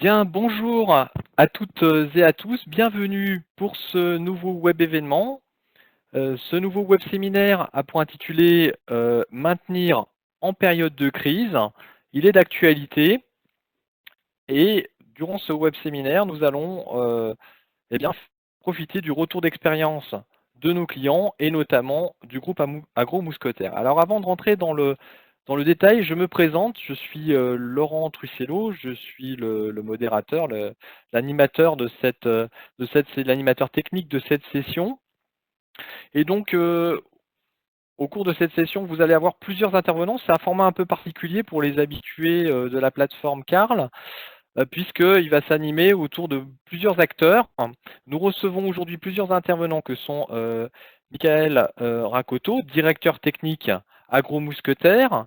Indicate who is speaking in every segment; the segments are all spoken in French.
Speaker 1: Bien, bonjour à toutes et à tous. Bienvenue pour ce nouveau web événement. Ce nouveau web séminaire a pour intitulé Maintenir en période de crise. Il est d'actualité et durant ce web séminaire, nous allons eh bien, profiter du retour d'expérience de nos clients et notamment du groupe Agro Mousquetaire. Alors avant de rentrer dans le détail, je me présente, je suis Laurent Trussello, je suis le modérateur, l'animateur c'est l'animateur technique de cette session. Et donc, au cours de cette session, vous allez avoir plusieurs intervenants. C'est un format un peu particulier pour les habitués de la plateforme Carl, puisqu'il va s'animer autour de plusieurs acteurs. Nous recevons aujourd'hui plusieurs intervenants que sont Michael Rakoto, directeur technique Agro Mousquetaire,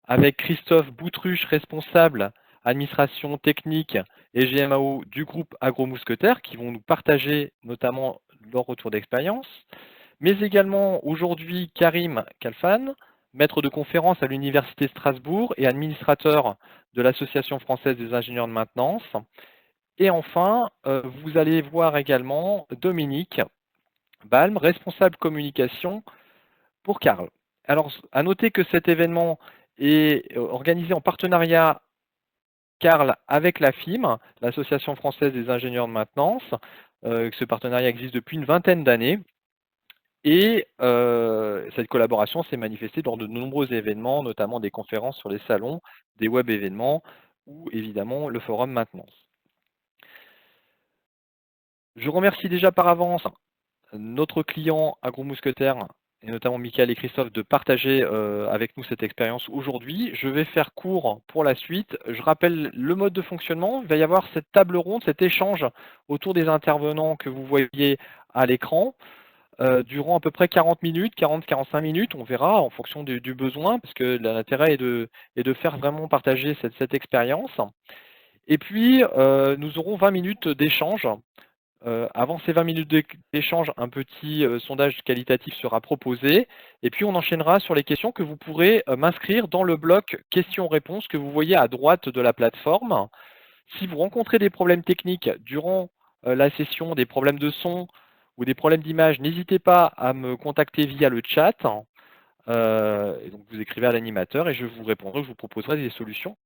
Speaker 1: avec Christophe Boutruche, responsable administration technique et GMAO du groupe Agro Mousquetaire, qui vont nous partager notamment leur retour d'expérience, mais également aujourd'hui Karim Kalfan, maître de conférence à l'Université Strasbourg et administrateur de l'Association française des ingénieurs de maintenance. Et enfin, vous allez voir également Dominique Balm, responsable communication pour Carl. Alors, à noter que cet événement est organisé en partenariat Carl avec la FIM, l'Association française des ingénieurs de maintenance. Ce partenariat existe depuis une vingtaine d'années. Et cette collaboration s'est manifestée dans de nombreux événements, notamment des conférences sur les salons, des web événements ou évidemment le forum maintenance. Je remercie déjà par avance notre client Agro Mousquetaire, et notamment Michael et Christophe, de partager avec nous cette expérience aujourd'hui. Je vais faire court pour la suite. Je rappelle le mode de fonctionnement. Il va y avoir cette table ronde, cet échange autour des intervenants que vous voyez à l'écran. Durant à peu près 40 minutes, 40-45 minutes, on verra en fonction du besoin, parce que l'intérêt est de faire vraiment partager cette expérience. Et puis, nous aurons 20 minutes d'échange. Avant ces 20 minutes d'échange, un petit sondage qualitatif sera proposé. Et puis, on enchaînera sur les questions que vous pourrez m'inscrire dans le bloc questions-réponses que vous voyez à droite de la plateforme. Si vous rencontrez des problèmes techniques durant la session, des problèmes de son ou des problèmes d'image, n'hésitez pas à me contacter via le chat. Et donc vous écrivez à l'animateur et je vous répondrai, je vous proposerai des solutions.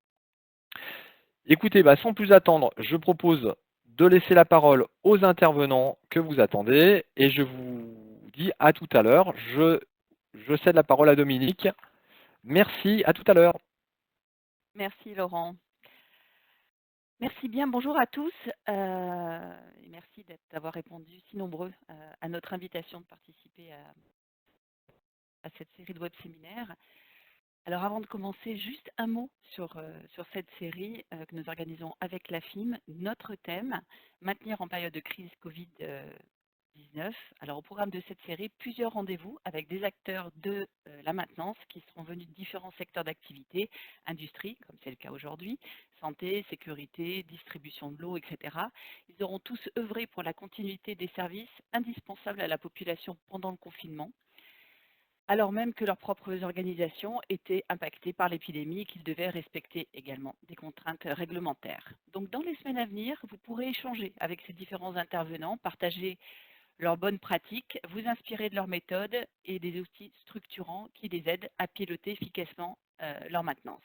Speaker 1: Écoutez, sans plus attendre, je propose de laisser la parole aux intervenants que vous attendez et je vous dis à tout à l'heure. Je cède la parole à Dominique. Merci, à tout à l'heure.
Speaker 2: Merci Laurent. Merci bien, bonjour à tous et merci d'avoir répondu si nombreux à notre invitation de participer à cette série de web séminaires. Alors avant de commencer, juste un mot sur cette série que nous organisons avec la FIM. Notre thème, maintenir en période de crise Covid-19. Alors au programme de cette série, plusieurs rendez-vous avec des acteurs de la maintenance qui seront venus de différents secteurs d'activité, industrie, comme c'est le cas aujourd'hui, santé, sécurité, distribution de l'eau, etc. Ils auront tous œuvré pour la continuité des services indispensables à la population pendant le confinement, alors même que leurs propres organisations étaient impactées par l'épidémie et qu'ils devaient respecter également des contraintes réglementaires. Donc dans les semaines à venir, vous pourrez échanger avec ces différents intervenants, partager leurs bonnes pratiques, vous inspirer de leurs méthodes et des outils structurants qui les aident à piloter efficacement leur maintenance.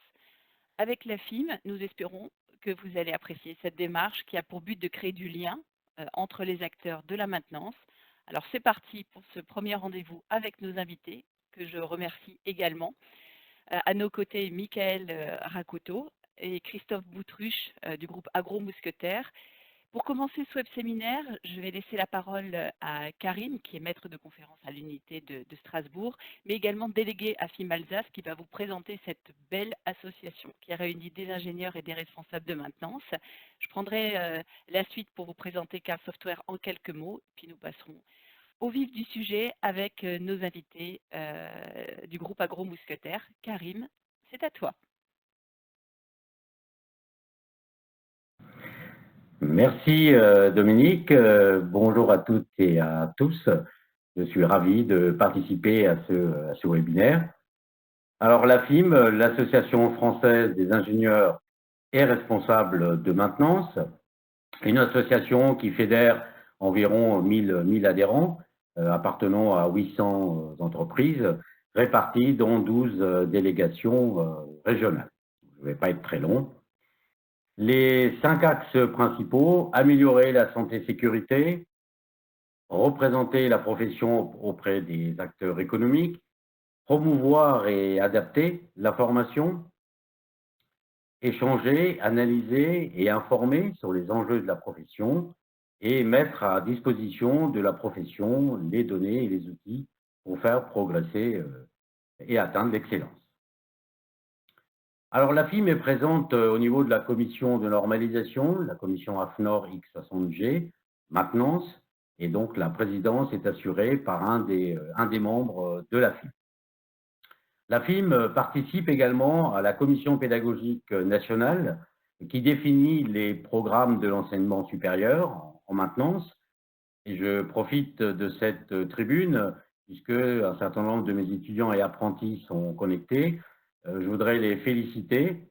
Speaker 2: Avec la FIM, nous espérons que vous allez apprécier cette démarche qui a pour but de créer du lien entre les acteurs de la maintenance. Alors c'est parti pour ce premier rendez-vous avec nos invités, que je remercie également. À nos côtés, Michael Rakoto et Christophe Boutruche du groupe Agro Mousquetaire. Pour commencer ce web séminaire, je vais laisser la parole à Karim, qui est maître de conférence à l'unité de Strasbourg, mais également délégué à FIM Alsace, qui va vous présenter cette belle association qui réunit des ingénieurs et des responsables de maintenance. Je prendrai la suite pour vous présenter Carl Software en quelques mots, puis nous passerons au vif du sujet avec nos invités du groupe Agro Mousquetaire. Karim, c'est à toi.
Speaker 3: Merci Dominique. Bonjour à toutes et à tous. Je suis ravi de participer à ce webinaire. Alors la FIM, l'Association française des ingénieurs et responsables de maintenance, une association qui fédère environ 1000 adhérents, appartenant à 800 entreprises, réparties dans 12 délégations régionales. Je ne vais pas être très long. Les 5 axes principaux: améliorer la santé-sécurité, représenter la profession auprès des acteurs économiques, promouvoir et adapter la formation, échanger, analyser et informer sur les enjeux de la profession et mettre à disposition de la profession les données et les outils pour faire progresser et atteindre l'excellence. Alors, la FIM est présente au niveau de la commission de normalisation, la commission AFNOR X60G, maintenance, et donc la présidence est assurée par un des membres de la FIM. La FIM participe également à la commission pédagogique nationale qui définit les programmes de l'enseignement supérieur en maintenance. Et je profite de cette tribune, puisque un certain nombre de mes étudiants et apprentis sont connectés. Je voudrais les féliciter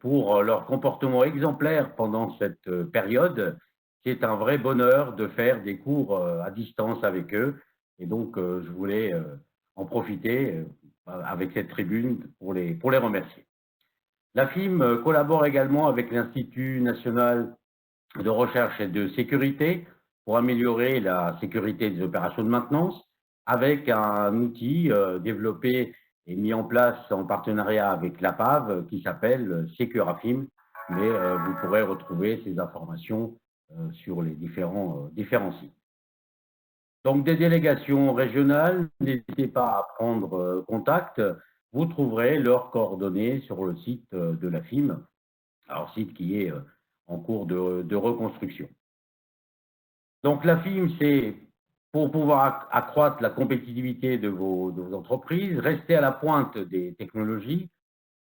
Speaker 3: pour leur comportement exemplaire pendant cette période. C'est un vrai bonheur de faire des cours à distance avec eux. Et donc, je voulais en profiter avec cette tribune pour les remercier. La FIM collabore également avec l'Institut national de recherche et de sécurité pour améliorer la sécurité des opérations de maintenance avec un outil développé et mis en place en partenariat avec l'APAV qui s'appelle Securafim, mais vous pourrez retrouver ces informations sur les différents sites. Donc, des délégations régionales, n'hésitez pas à prendre contact. Vous trouverez leurs coordonnées sur le site de la FIM, alors site qui est en cours de reconstruction. Donc, la FIM, c'est pour pouvoir accroître la compétitivité de vos entreprises, rester à la pointe des technologies,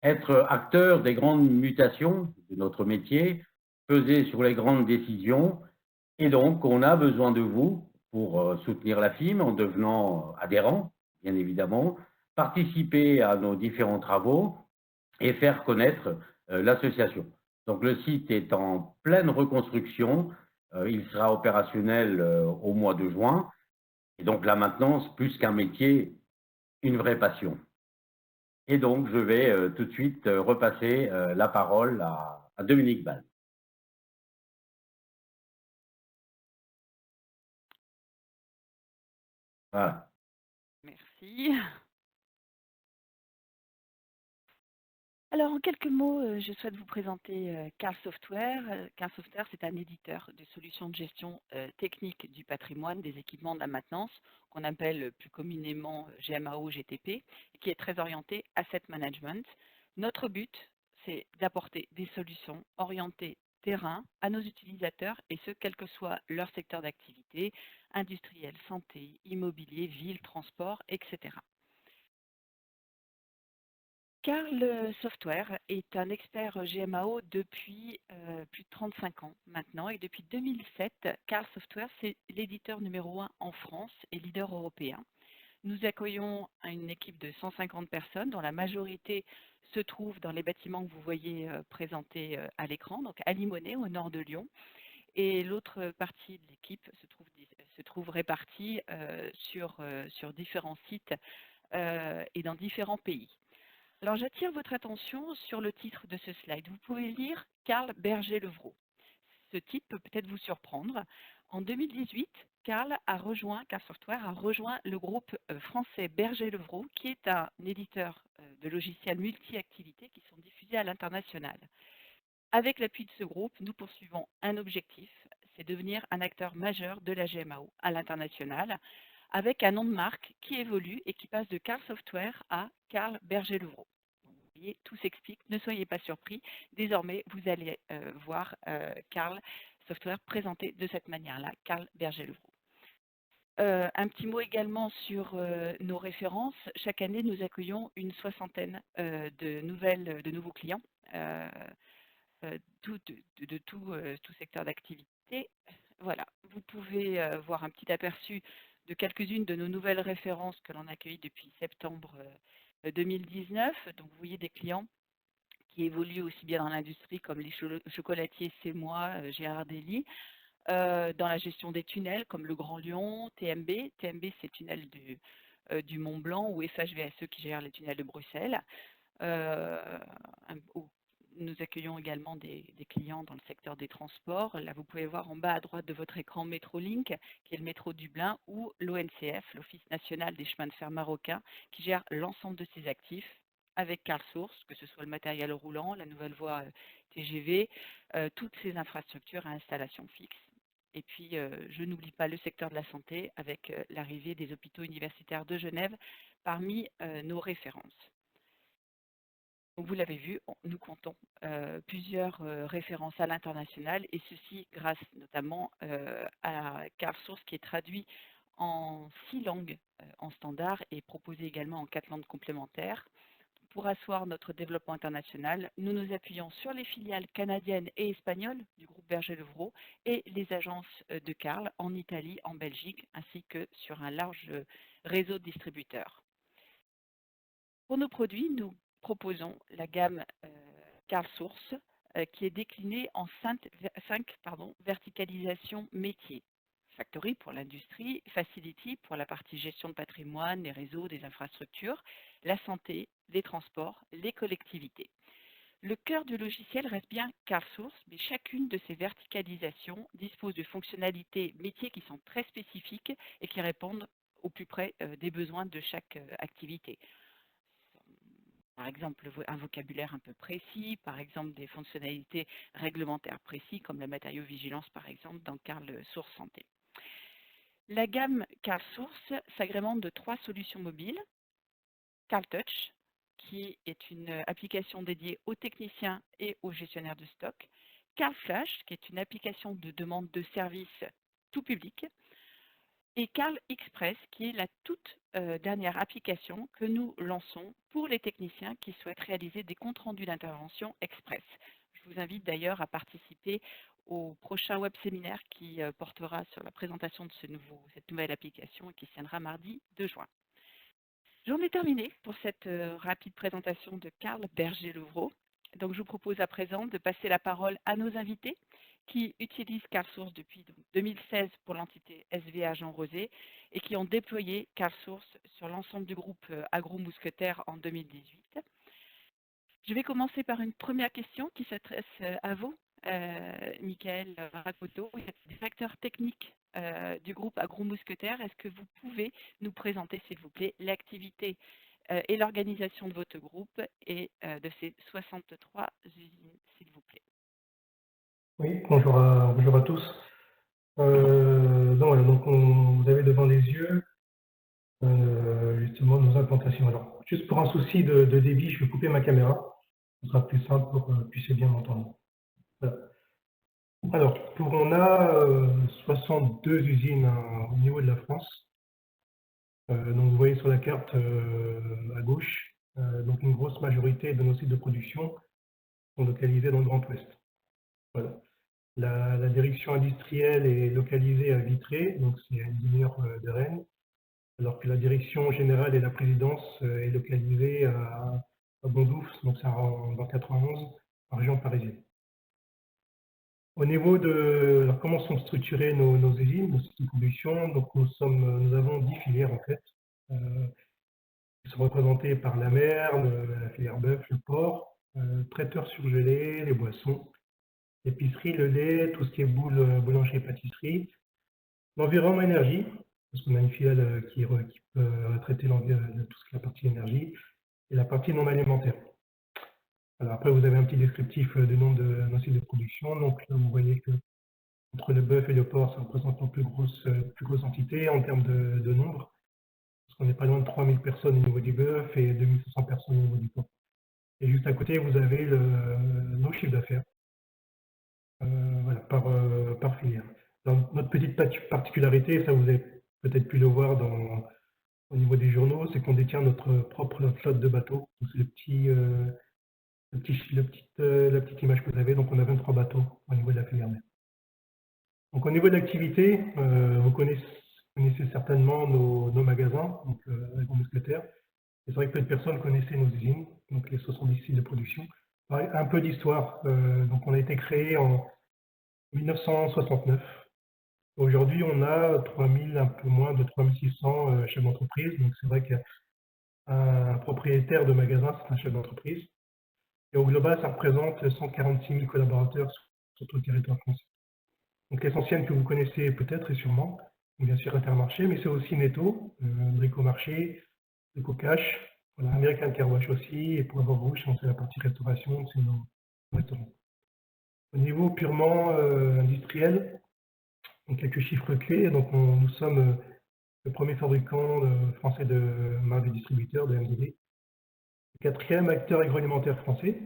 Speaker 3: être acteur des grandes mutations de notre métier, peser sur les grandes décisions. Et donc, on a besoin de vous pour soutenir la FIM en devenant adhérent, bien évidemment, participer à nos différents travaux et faire connaître l'association. Donc, le site est en pleine reconstruction. Il sera opérationnel au mois de juin. Et donc, la maintenance, plus qu'un métier, une vraie passion. Et donc, je vais tout de suite repasser la parole à Dominique Ball. Voilà.
Speaker 2: Merci. Alors, en quelques mots, je souhaite vous présenter Carl Software. Carl Software, c'est un éditeur de solutions de gestion technique du patrimoine, des équipements de la maintenance, qu'on appelle plus communément GMAO, GTP, qui est très orienté asset management. Notre but, c'est d'apporter des solutions orientées terrain à nos utilisateurs, et ce, quel que soit leur secteur d'activité, industriel, santé, immobilier, ville, transport, etc. Carl Software est un expert GMAO depuis plus de 35 ans maintenant, et depuis 2007, Carl Software, c'est l'éditeur numéro 1 en France et leader européen. Nous accueillons une équipe de 150 personnes, dont la majorité se trouve dans les bâtiments que vous voyez présentés à l'écran, donc à Limonest, au nord de Lyon. Et l'autre partie de l'équipe se trouve répartie sur différents sites et dans différents pays. Alors, j'attire votre attention sur le titre de ce slide. Vous pouvez lire Carl Berger-Levrault. Ce titre peut peut-être vous surprendre. En 2018, Carl Software a rejoint le groupe français Berger-Levrault, qui est un éditeur de logiciels multi-activités qui sont diffusés à l'international. Avec l'appui de ce groupe, nous poursuivons un objectif, c'est devenir un acteur majeur de la GMAO à l'international, avec un nom de marque qui évolue et qui passe de Carl Software à Carl Berger-Levrault. Vous voyez, tout s'explique, ne soyez pas surpris. Désormais, vous allez voir Carl Software présenté de cette manière-là, Carl Berger-Levrault. Un petit mot également sur nos références. Chaque année, nous accueillons une soixantaine de nouveaux clients, de tout secteur d'activité. Voilà, vous pouvez voir un petit aperçu de quelques-unes de nos nouvelles références que l'on accueille depuis septembre 2019. Donc, vous voyez des clients qui évoluent aussi bien dans l'industrie comme les chocolatiers CMOI, Gérard Dely, dans la gestion des tunnels comme le Grand Lyon, TMB. TMB, c'est tunnel du Mont Blanc, ou FHVSE qui gère les tunnels de Bruxelles. Où nous accueillons également des clients dans le secteur des transports. Là, vous pouvez voir en bas à droite de votre écran Metrolink, qui est le métro Dublin, ou l'ONCF, l'Office national des chemins de fer marocains, qui gère l'ensemble de ses actifs avec Carl Source, que ce soit le matériel roulant, la nouvelle voie TGV, toutes ces infrastructures à installation fixe. Et puis, je n'oublie pas le secteur de la santé avec l'arrivée des hôpitaux universitaires de Genève parmi nos références. Donc, vous l'avez vu, nous comptons plusieurs références à l'international, et ceci grâce notamment à Carl Source, qui est traduit en 6 langues en standard et proposé également en 4 langues complémentaires. Pour asseoir notre développement international, nous nous appuyons sur les filiales canadiennes et espagnoles du groupe Berger-Levrault et les agences de Carl en Italie, en Belgique, ainsi que sur un large réseau de distributeurs. Pour nos produits, nous proposons la gamme Carl Source, qui est déclinée en 5 verticalisations métiers. Factory pour l'industrie, Facility pour la partie gestion de patrimoine, les réseaux, des infrastructures, la santé, les transports, les collectivités. Le cœur du logiciel reste bien Carl Source, mais chacune de ces verticalisations dispose de fonctionnalités métiers qui sont très spécifiques et qui répondent au plus près des besoins de chaque activité. Par exemple, un vocabulaire un peu précis, par exemple des fonctionnalités réglementaires précises, comme la matériaux-vigilance, par exemple, dans Carl Source Santé. La gamme Carl Source s'agrémente de 3 solutions mobiles. Carl Touch, qui est une application dédiée aux techniciens et aux gestionnaires de stock. Carl Flash, qui est une application de demande de service tout public. Et Carl Express, qui est la toute dernière application que nous lançons pour les techniciens qui souhaitent réaliser des comptes rendus d'intervention express. Je vous invite d'ailleurs à participer au prochain web séminaire qui portera sur la présentation de cette nouvelle application et qui se tiendra mardi 2 juin. J'en ai terminé pour cette rapide présentation de Carl Berger-Levrault. Donc je vous propose à présent de passer la parole à nos invités qui utilisent Carl Source depuis 2016 pour l'entité SVA Jean Rosé et qui ont déployé Carl Source sur l'ensemble du groupe Agro Mousquetaire en 2018. Je vais commencer par une première question qui s'adresse à vous, Michael Rakoto, directeur technique du groupe Agro Mousquetaire. Est-ce que vous pouvez nous présenter, s'il vous plaît, l'activité et l'organisation de votre groupe et de ces 63 usines, s'il vous plaît?
Speaker 4: Oui, bonjour à tous. Donc vous avez devant les yeux justement nos implantations. Alors, juste pour un souci de débit, je vais couper ma caméra. Ce sera plus simple pour que vous puissiez bien m'entendre. Voilà. Alors, on a 62 usines au niveau de la France. Donc vous voyez sur la carte à gauche, donc une grosse majorité de nos sites de production sont localisés dans le Grand Ouest. Voilà. La direction industrielle est localisée à Vitré, donc c'est à une demi-heure de Rennes, alors que la direction générale et la présidence est localisée à Bondoufle, donc c'est dans 91, en région parisienne. Au niveau de alors, comment sont structurées nos usines, nos sites de production, donc nous avons 10 filières en fait, qui sont représentées par la mer, la filière bœuf, le porc, traiteurs surgelés, les boissons, l'épicerie, le lait, tout ce qui est boulangerie et pâtisserie, l'environnement énergie, parce qu'on a une filiale qui peut traiter tout ce qui est la partie énergie, et la partie non alimentaire. Alors après, vous avez un petit descriptif du nombre de nos sites de production. Donc là, vous voyez que entre le bœuf et le porc, ça représente la plus grosse entité en termes de nombre, parce qu'on n'est pas loin de 3000 personnes au niveau du bœuf et 2500 personnes au niveau du porc. Et juste à côté, vous avez nos chiffres d'affaires. Voilà, par filière. Donc, notre petite particularité, ça vous avez peut-être pu le voir au niveau des journaux, c'est qu'on détient notre propre flotte de bateaux. C'est la petite image que vous avez. Donc on a 23 bateaux au niveau de la filière mer. Donc au niveau de l'activité, vous connaissez certainement nos magasins, donc Agro Mousquetaire. C'est vrai que peu de personnes connaissaient nos usines, donc les 70 sites de production. Un peu d'histoire. Donc, on a été créé en 1969. Aujourd'hui, on a 3000, un peu moins de 3600 chefs d'entreprise. Donc, c'est vrai qu'un propriétaire de magasin, c'est un chef d'entreprise. Et au global, ça représente 146 000 collaborateurs sur tout le territoire français. Donc, l'essentiel que vous connaissez peut-être et sûrement, bien sûr Intermarché, mais c'est aussi Netto, Bricomarché, EcoCash, voilà, American Car Wash aussi, et pour avoir rouge, c'est la partie restauration, c'est nos restaurants. Au niveau purement industriel, donc quelques chiffres clés. Donc, nous sommes le premier fabricant français de marques de distributeurs, de MDD, le quatrième acteur agroalimentaire français.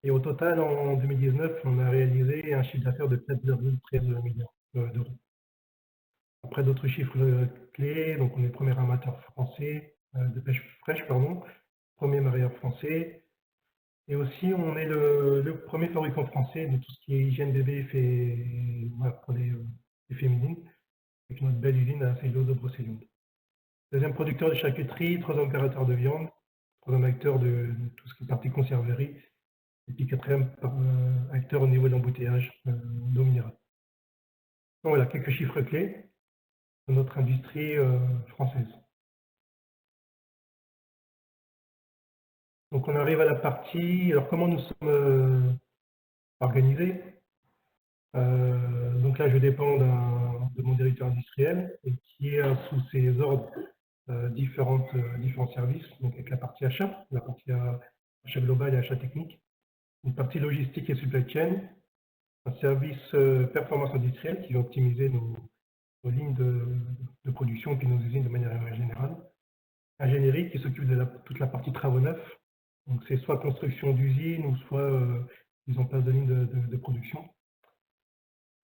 Speaker 4: Et au total, en 2019, on a réalisé un chiffre d'affaires de 4,13 milliards d'euros. Après d'autres chiffres clés, donc on est le premier amateur français de pêche fraîche, premier mareyeur français. Et aussi, on est le premier fabricant français de tout ce qui est hygiène bébé pour les féminines, avec notre belle usine à Cellulose de Brocéliande. Deuxième producteur de charcuterie, troisième opérateur de viande, troisième acteur de tout ce qui est partie conserverie, et puis quatrième acteur au niveau de l'embouteillage d'eau minérale. Donc voilà, quelques chiffres clés de notre industrie française. Donc on arrive à la partie, alors comment nous sommes organisés. Donc là, je dépends de mon directeur industriel et qui est sous ses ordres différents services, donc avec la partie achat, la partie achat global et achat technique, une partie logistique et supply chain, un service performance industrielle qui va optimiser nos lignes de production et puis nos usines de manière générale, ingénierie qui s'occupe de toute la partie travaux neufs, donc c'est soit construction d'usines ou soit mise en place de lignes de production.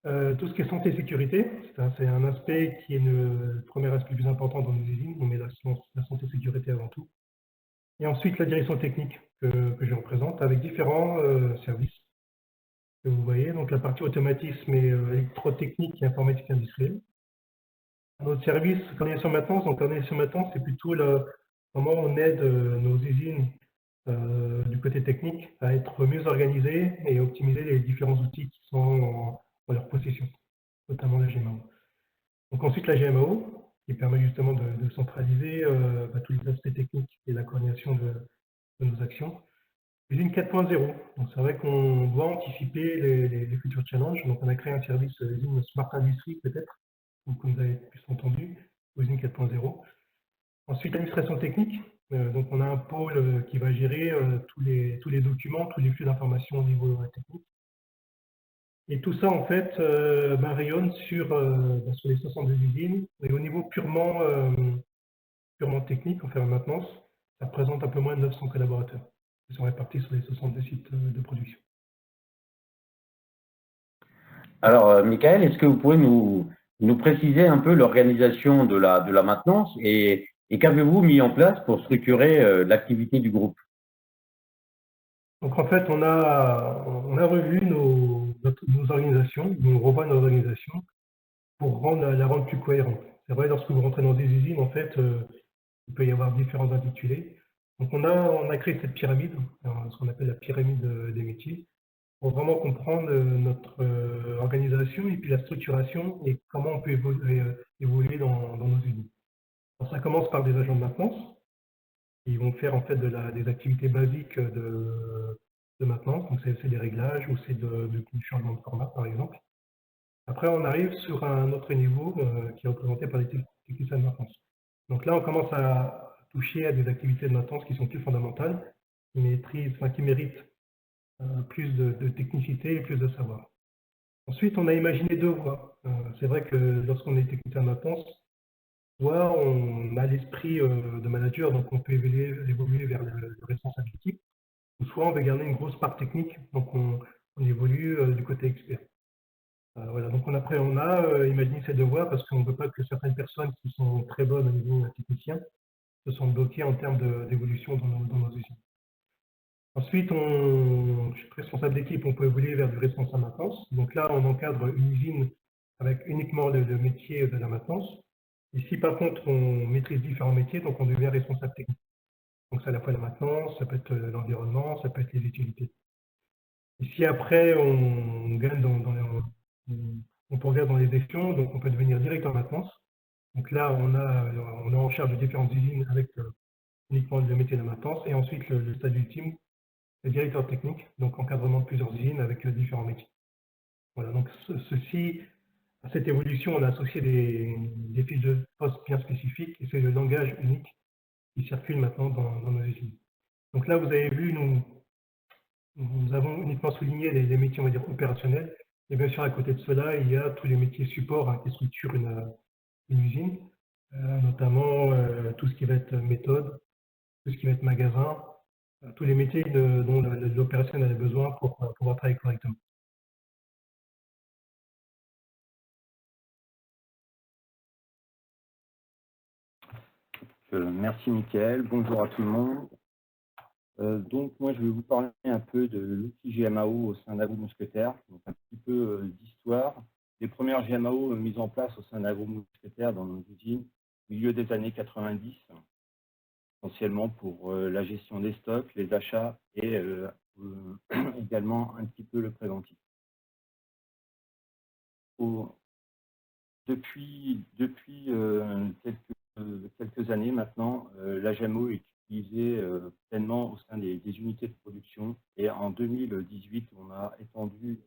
Speaker 4: Tout ce qui est santé et sécurité, c'est un aspect qui est le premier aspect le plus important dans nos usines. On met la santé et sécurité avant tout. Et ensuite, la direction technique que je représente avec différents services que vous voyez. Donc, la partie automatisme et électrotechnique et informatique industrielle. Un autre service, coordination maintenance. Donc, coordination maintenance, c'est plutôt le moment où on aide nos usines du côté technique à être mieux organisées et optimiser les différents outils qui sont en leur possession, notamment la GMAO. Donc ensuite la GMAO, qui permet justement de centraliser tous les aspects techniques et la coordination de nos actions. Usine 4.0, donc c'est vrai qu'on doit anticiper les futurs challenges. Donc on a créé un service usine Smart Industry peut-être, comme vous avez plus entendu, usine 4.0. Ensuite l'administration technique, donc on a un pôle qui va gérer tous les documents, tous les flux d'informations au niveau technique. Et tout ça, en fait, rayonne sur les 62 usines. Et au niveau purement technique, en fait, la maintenance, ça représente un peu moins de 900 collaborateurs qui sont répartis sur les 62 sites de production.
Speaker 3: Alors, Michael, est-ce que vous pouvez nous préciser un peu l'organisation de la maintenance et qu'avez-vous mis en place pour structurer l'activité du groupe?
Speaker 4: Donc, en fait, on a revu nos organisations, on revoit nos organisations pour la rendre plus cohérente. C'est vrai, lorsque vous rentrez dans des usines, en fait, il peut y avoir différents intitulés. Donc, on a créé cette pyramide, ce qu'on appelle la pyramide des métiers, pour vraiment comprendre notre organisation et puis la structuration et comment on peut évoluer dans nos usines. Alors, ça commence par des agents de maintenance qui vont faire en fait des activités basiques de maintenance, donc c'est des réglages ou c'est du changement de format par exemple. Après, on arrive sur un autre niveau qui est représenté par les techniciens de maintenance. Donc là, on commence à toucher à des activités de maintenance qui sont plus fondamentales, qui méritent plus de technicité et plus de savoir. Ensuite, on a imaginé deux voies. C'est vrai que lorsqu'on est technicien de maintenance, soit on a l'esprit de manager, donc on peut évoluer vers le responsable d'équipe, ou soit on veut garder une grosse part technique, donc on évolue du côté expert. Voilà, donc on a imaginé ces deux voies parce qu'on ne veut pas que certaines personnes qui sont très bonnes au niveau technicien se sentent bloquées en termes d'évolution dans nos usines. Ensuite, je suis responsable d'équipe, on peut évoluer vers du responsable maintenance. Donc là, on encadre une usine avec uniquement le métier de la maintenance. Ici, par contre, on maîtrise différents métiers, donc on devient responsable technique. Donc, c'est à la fois la maintenance, ça peut être l'environnement, ça peut être les utilités. Et si après, on gagne on peut regarder dans les échelons, donc on peut devenir directeur de maintenance. Donc là, on est en charge de différentes usines avec uniquement le métier de la maintenance. Et ensuite, le stade ultime, le directeur technique, donc encadrement de plusieurs usines avec différents métiers. Voilà, donc à cette évolution, on a associé des fiches de poste bien spécifiques et c'est le langage unique qui circule maintenant dans nos usines. Donc là, vous avez vu, nous avons uniquement souligné les métiers, on va dire, opérationnels. Et bien sûr, à côté de cela, il y a tous les métiers support qui structurent une usine, notamment tout ce qui va être méthode, tout ce qui va être magasin, tous les métiers dont l'opérationnel a besoin pour pouvoir travailler correctement.
Speaker 5: Merci Mickaël, bonjour à tout le monde. Donc moi je vais vous parler un peu de l'outil GMAO au sein d'Agro-Mousquetaire, donc un petit peu d'histoire. Les premières GMAO mises en place au sein d'Agro-Mousquetaire dans nos usines au milieu des années 90, essentiellement pour la gestion des stocks, les achats et également un petit peu le préventif. Depuis quelques années maintenant, la GMO est utilisée pleinement au sein des unités de production. Et en 2018, on a étendu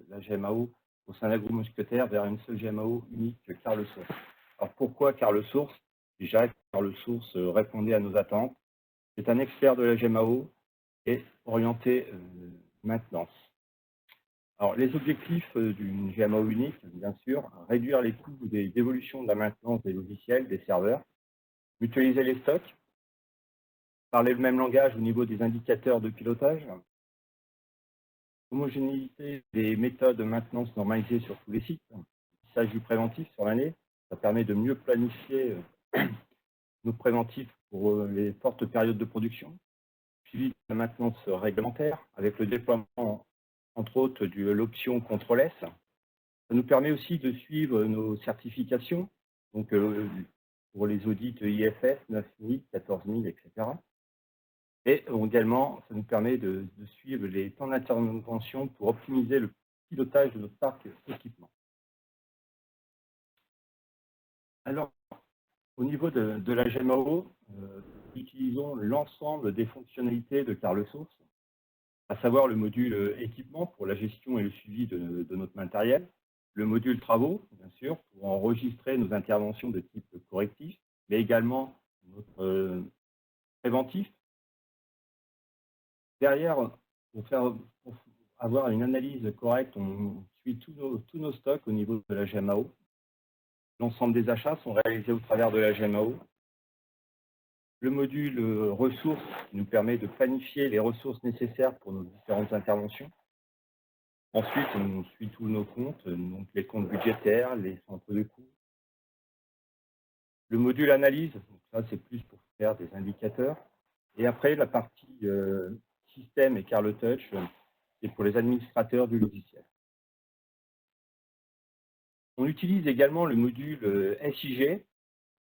Speaker 5: la GMAO au sein d'Agro-Mousquetaire vers une seule GMAO unique, Carle Source. Alors pourquoi Carle Source? Déjà, Carle Source répondait à nos attentes. C'est un expert de la GMAO et orienté maintenance. Alors, les objectifs d'une GMAO unique, bien sûr, réduire les coûts d'évolution de la maintenance des logiciels, des serveurs, mutualiser les stocks, parler le même langage au niveau des indicateurs de pilotage, homogénéité des méthodes de maintenance normalisées sur tous les sites, il s'agit du préventif sur l'année, ça permet de mieux planifier nos préventifs pour les fortes périodes de production, suivi de la maintenance réglementaire avec le déploiement entre autres de l'option Contrôle S. Ça nous permet aussi de suivre nos certifications, donc pour les audits IFS 9000, 14000, etc. Et également, ça nous permet de suivre les temps d'intervention pour optimiser le pilotage de notre parc d'équipement. Alors, au niveau de la GMAO, nous utilisons l'ensemble des fonctionnalités de Carle Source, à savoir le module équipement pour la gestion et le suivi de notre matériel, le module travaux, bien sûr, pour enregistrer nos interventions de type correctif, mais également notre préventif. Derrière, pour avoir une analyse correcte, on suit tous nos stocks au niveau de la GMAO. L'ensemble des achats sont réalisés au travers de la GMAO. Le module ressources qui nous permet de planifier les ressources nécessaires pour nos différentes interventions. Ensuite, on suit tous nos comptes, donc les comptes budgétaires, les centres de coûts. Le module analyse, donc ça c'est plus pour faire des indicateurs. Et après, la partie système et Carle Touch, c'est pour les administrateurs du logiciel. On utilise également le module SIG.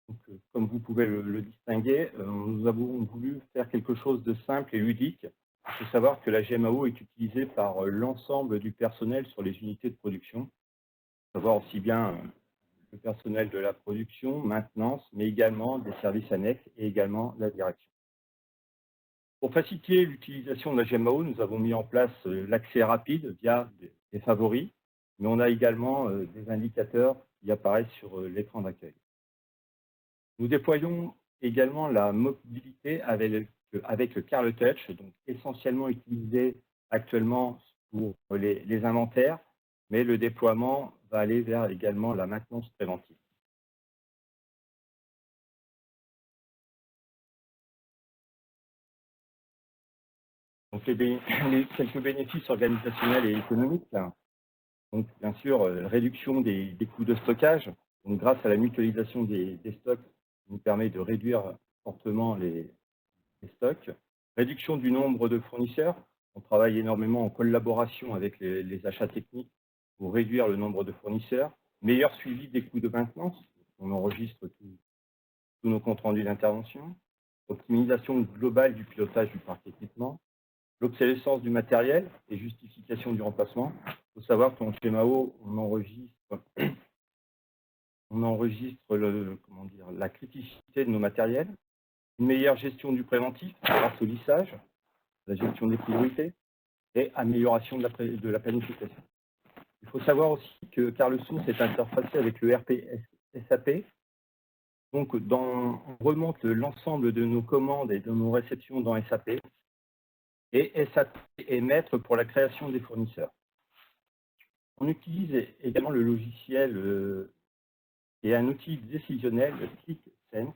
Speaker 5: Donc, comme vous pouvez le distinguer, nous avons voulu faire quelque chose de simple et ludique. Il faut savoir que la GMAO est utilisée par l'ensemble du personnel sur les unités de production, savoir aussi bien le personnel de la production, maintenance, mais également des services annexes et également la direction. Pour faciliter l'utilisation de la GMAO, nous avons mis en place l'accès rapide via des favoris, mais on a également des indicateurs qui apparaissent sur l'écran d'accueil. Nous déployons également la mobilité avec le Carle Touch, donc essentiellement utilisé actuellement pour les inventaires, mais le déploiement va aller vers également la maintenance préventive. Donc quelques bénéfices organisationnels et économiques. Donc bien sûr, réduction des coûts de stockage. Donc grâce à la mutualisation des stocks, nous permet de réduire fortement les stocks. Réduction du nombre de fournisseurs. On travaille énormément en collaboration avec les achats techniques pour réduire le nombre de fournisseurs. Meilleur suivi des coûts de maintenance. On enregistre tous nos comptes rendus d'intervention. optimisation globale du pilotage du parc équipement, l'obsolescence du matériel et justification du remplacement. Il faut savoir qu'en GMAO, on enregistre la criticité de nos matériels, une meilleure gestion du préventif grâce au lissage, la gestion des priorités et amélioration de la planification. Il faut savoir aussi que Carlson s'est interfacé avec le RP SAP. Donc, on remonte l'ensemble de nos commandes et de nos réceptions dans SAP. Et SAP est maître pour la création des fournisseurs. On utilise également le logiciel et un outil décisionnel, le ClickSense.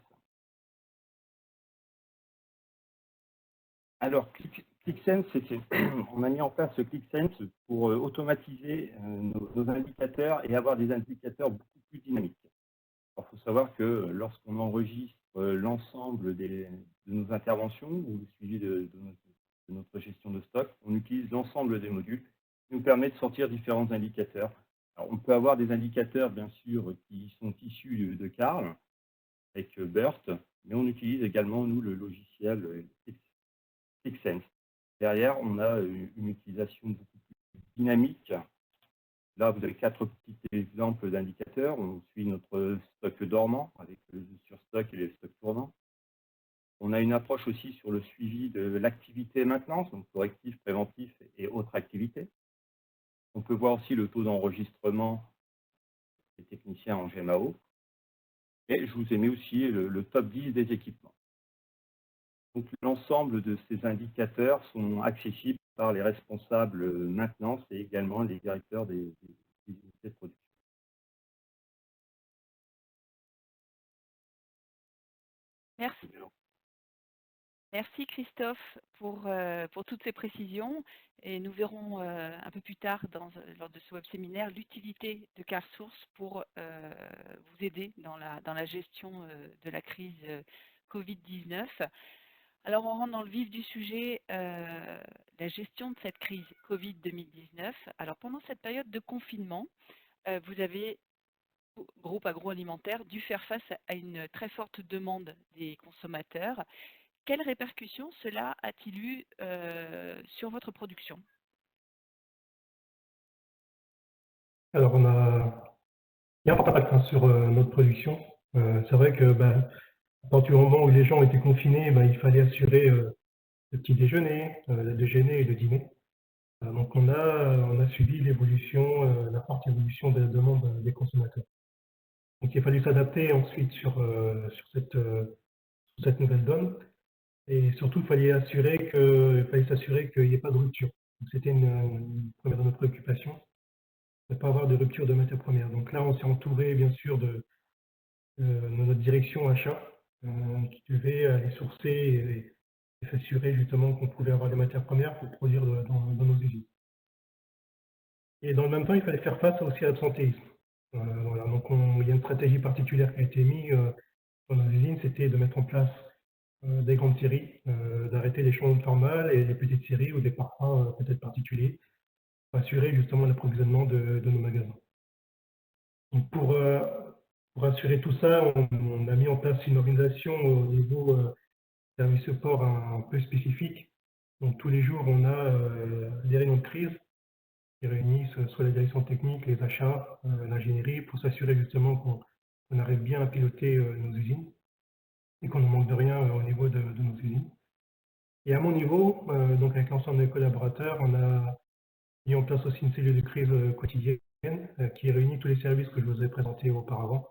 Speaker 5: Alors, ClickSense, on a mis en place ce ClickSense pour automatiser nos indicateurs et avoir des indicateurs beaucoup plus dynamiques. Il faut savoir que lorsqu'on enregistre l'ensemble de nos interventions ou le suivi de notre gestion de stock, on utilise l'ensemble des modules qui nous permet de sortir différents indicateurs. Alors, on peut avoir des indicateurs, bien sûr, qui sont issus de Carl, avec Burst, mais on utilise également, nous, le logiciel ClickSense. Derrière, on a une utilisation beaucoup plus dynamique. Là, vous avez 4 petits exemples d'indicateurs. On suit notre stock dormant avec le surstock et les stocks tournants. On a une approche aussi sur le suivi de l'activité maintenance, donc correctif, préventif et autres activités. On peut voir aussi le taux d'enregistrement des techniciens en GMAO. Et je vous ai mis aussi le top 10 des équipements. Donc l'ensemble de ces indicateurs sont accessibles par les responsables maintenance et également les directeurs des unités de production.
Speaker 2: Merci. Merci Christophe pour toutes ces précisions et nous verrons un peu plus tard lors de ce web séminaire l'utilité de CarSource pour vous aider dans la gestion de la crise Covid-19. Alors on rentre dans le vif du sujet, la gestion de cette crise Covid-2019. Alors pendant cette période de confinement, vous avez, groupe agroalimentaire, dû faire face à une très forte demande des consommateurs. Quelles répercussions cela a-t-il eu sur votre production?
Speaker 4: Alors, il y a un fort impact sur notre production. C'est vrai que à partir du moment où les gens étaient confinés, il fallait assurer le petit déjeuner, le déjeuner et le dîner. Donc, on a suivi l'évolution, la forte évolution de la demande des consommateurs. Donc, il a fallu s'adapter ensuite sur cette nouvelle donne. Et surtout, il fallait s'assurer qu'il n'y ait pas de rupture. C'était une première de nos préoccupations, de ne pas avoir de rupture de matières premières. Donc là, on s'est entouré, bien sûr, de notre direction achat, qui devait aller sourcer et s'assurer justement qu'on pouvait avoir des matières premières pour produire dans nos usines. Et dans le même temps, il fallait faire face aussi à l'absentéisme. Voilà, donc il y a une stratégie particulière qui a été mise dans nos usines, c'était de mettre en place des grandes séries, d'arrêter les champs normales et les petites séries ou des parfums peut-être particuliers pour assurer justement l'approvisionnement de nos magasins. Donc pour assurer tout ça, on a mis en place une organisation au niveau service support un peu spécifique. Donc tous les jours, on a des réunions de crise qui réunissent soit la direction technique, les achats, l'ingénierie, pour s'assurer justement qu'on arrive bien à piloter nos usines et qu'on ne manque de rien au niveau de nos usines. Et à mon niveau, donc avec l'ensemble des collaborateurs, on a mis en place aussi une cellule de crise quotidienne qui réunit tous les services que je vous ai présentés auparavant.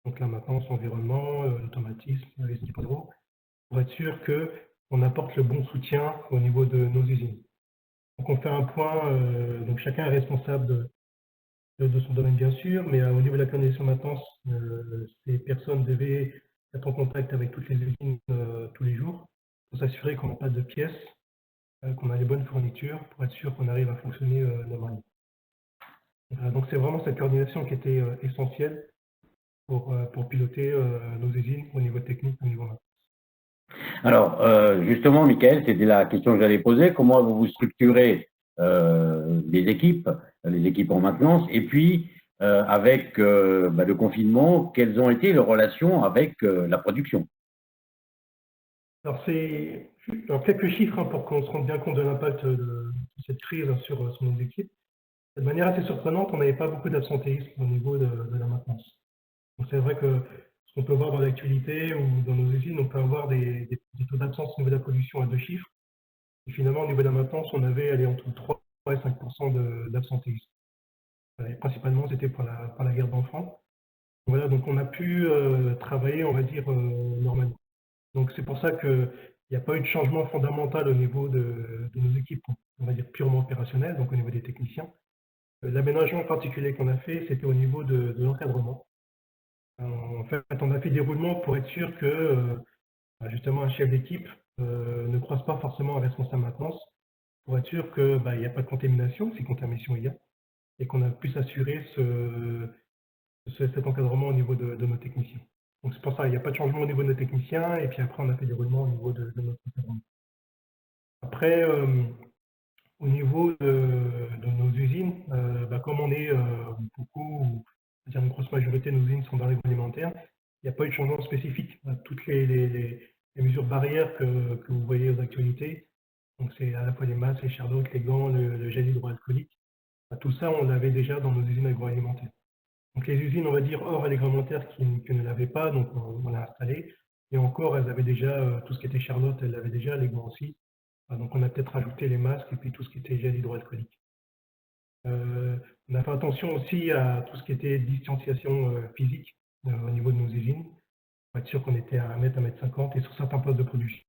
Speaker 4: Donc la maintenance, l'environnement, l'automatisme, les équipes zéro, pour être sûr qu'on apporte le bon soutien au niveau de nos usines. Donc on fait un point, donc chacun est responsable de son domaine bien sûr, mais au niveau de la coordination de maintenance, ces personnes devaient être en contact avec toutes les usines tous les jours pour s'assurer qu'on n'a pas de pièces, qu'on a les bonnes fournitures, pour être sûr qu'on arrive à fonctionner normalement. Donc c'est vraiment cette coordination qui était essentielle pour piloter nos usines au niveau technique, au niveau maintenance.
Speaker 3: Alors, justement, Michael, c'était la question que j'allais poser. Comment vous structurez les équipes en maintenance, et puis avec le confinement, quelles ont été les relations avec la production?
Speaker 4: Alors, quelques chiffres pour qu'on se rende bien compte de l'impact de cette crise sur nos équipes. De manière assez surprenante, on n'avait pas beaucoup d'absentéisme au niveau de la maintenance. Donc, c'est vrai que ce qu'on peut voir dans l'actualité ou dans nos usines, on peut avoir des taux d'absence au niveau de la pollution à 2 chiffres. Et finalement, au niveau de la maintenance, on avait entre 3 et 5% d'absentéisme. Et principalement, c'était pour la garde d'enfants. Voilà, donc on a pu travailler, on va dire, normalement. Donc c'est pour ça qu'il n'y a pas eu de changement fondamental au niveau de nos équipes, on va dire purement opérationnelles, donc au niveau des techniciens. L'aménagement particulier qu'on a fait, c'était au niveau de l'encadrement. En fait, on a fait des roulements pour être sûr que justement un chef d'équipe ne croise pas forcément un responsable maintenance, pour être sûr qu'il n'y a pas de contamination, si contamination il y a, et qu'on a pu s'assurer cet encadrement au niveau de nos techniciens. Donc c'est pour ça, il n'y a pas de changement au niveau de nos techniciens, et puis après on a fait des roulements au niveau de notre encadrement. Après, au niveau de nos usines, comme on est beaucoup, c'est-à-dire une grosse majorité de nos usines sont dans l'agroalimentaire, il n'y a pas eu de changement spécifique. Toutes les mesures barrières que vous voyez aux actualités, donc c'est à la fois les masques, les charlottes, les gants, le gel hydroalcoolique, tout ça on l'avait déjà dans nos usines agroalimentaires. Donc les usines, on va dire, hors alimentaire qui ne l'avaient pas, donc on l'a installé. Et encore, elles avaient déjà tout ce qui était charlotte, elles l'avaient déjà, les gants aussi. Donc on a peut-être rajouté les masques et puis tout ce qui était gel hydroalcoolique. On a fait attention aussi à tout ce qui était distanciation physique au niveau de nos usines, pour être sûr qu'on était à 1 mètre, 1 mètre 50 et sur certains postes de production.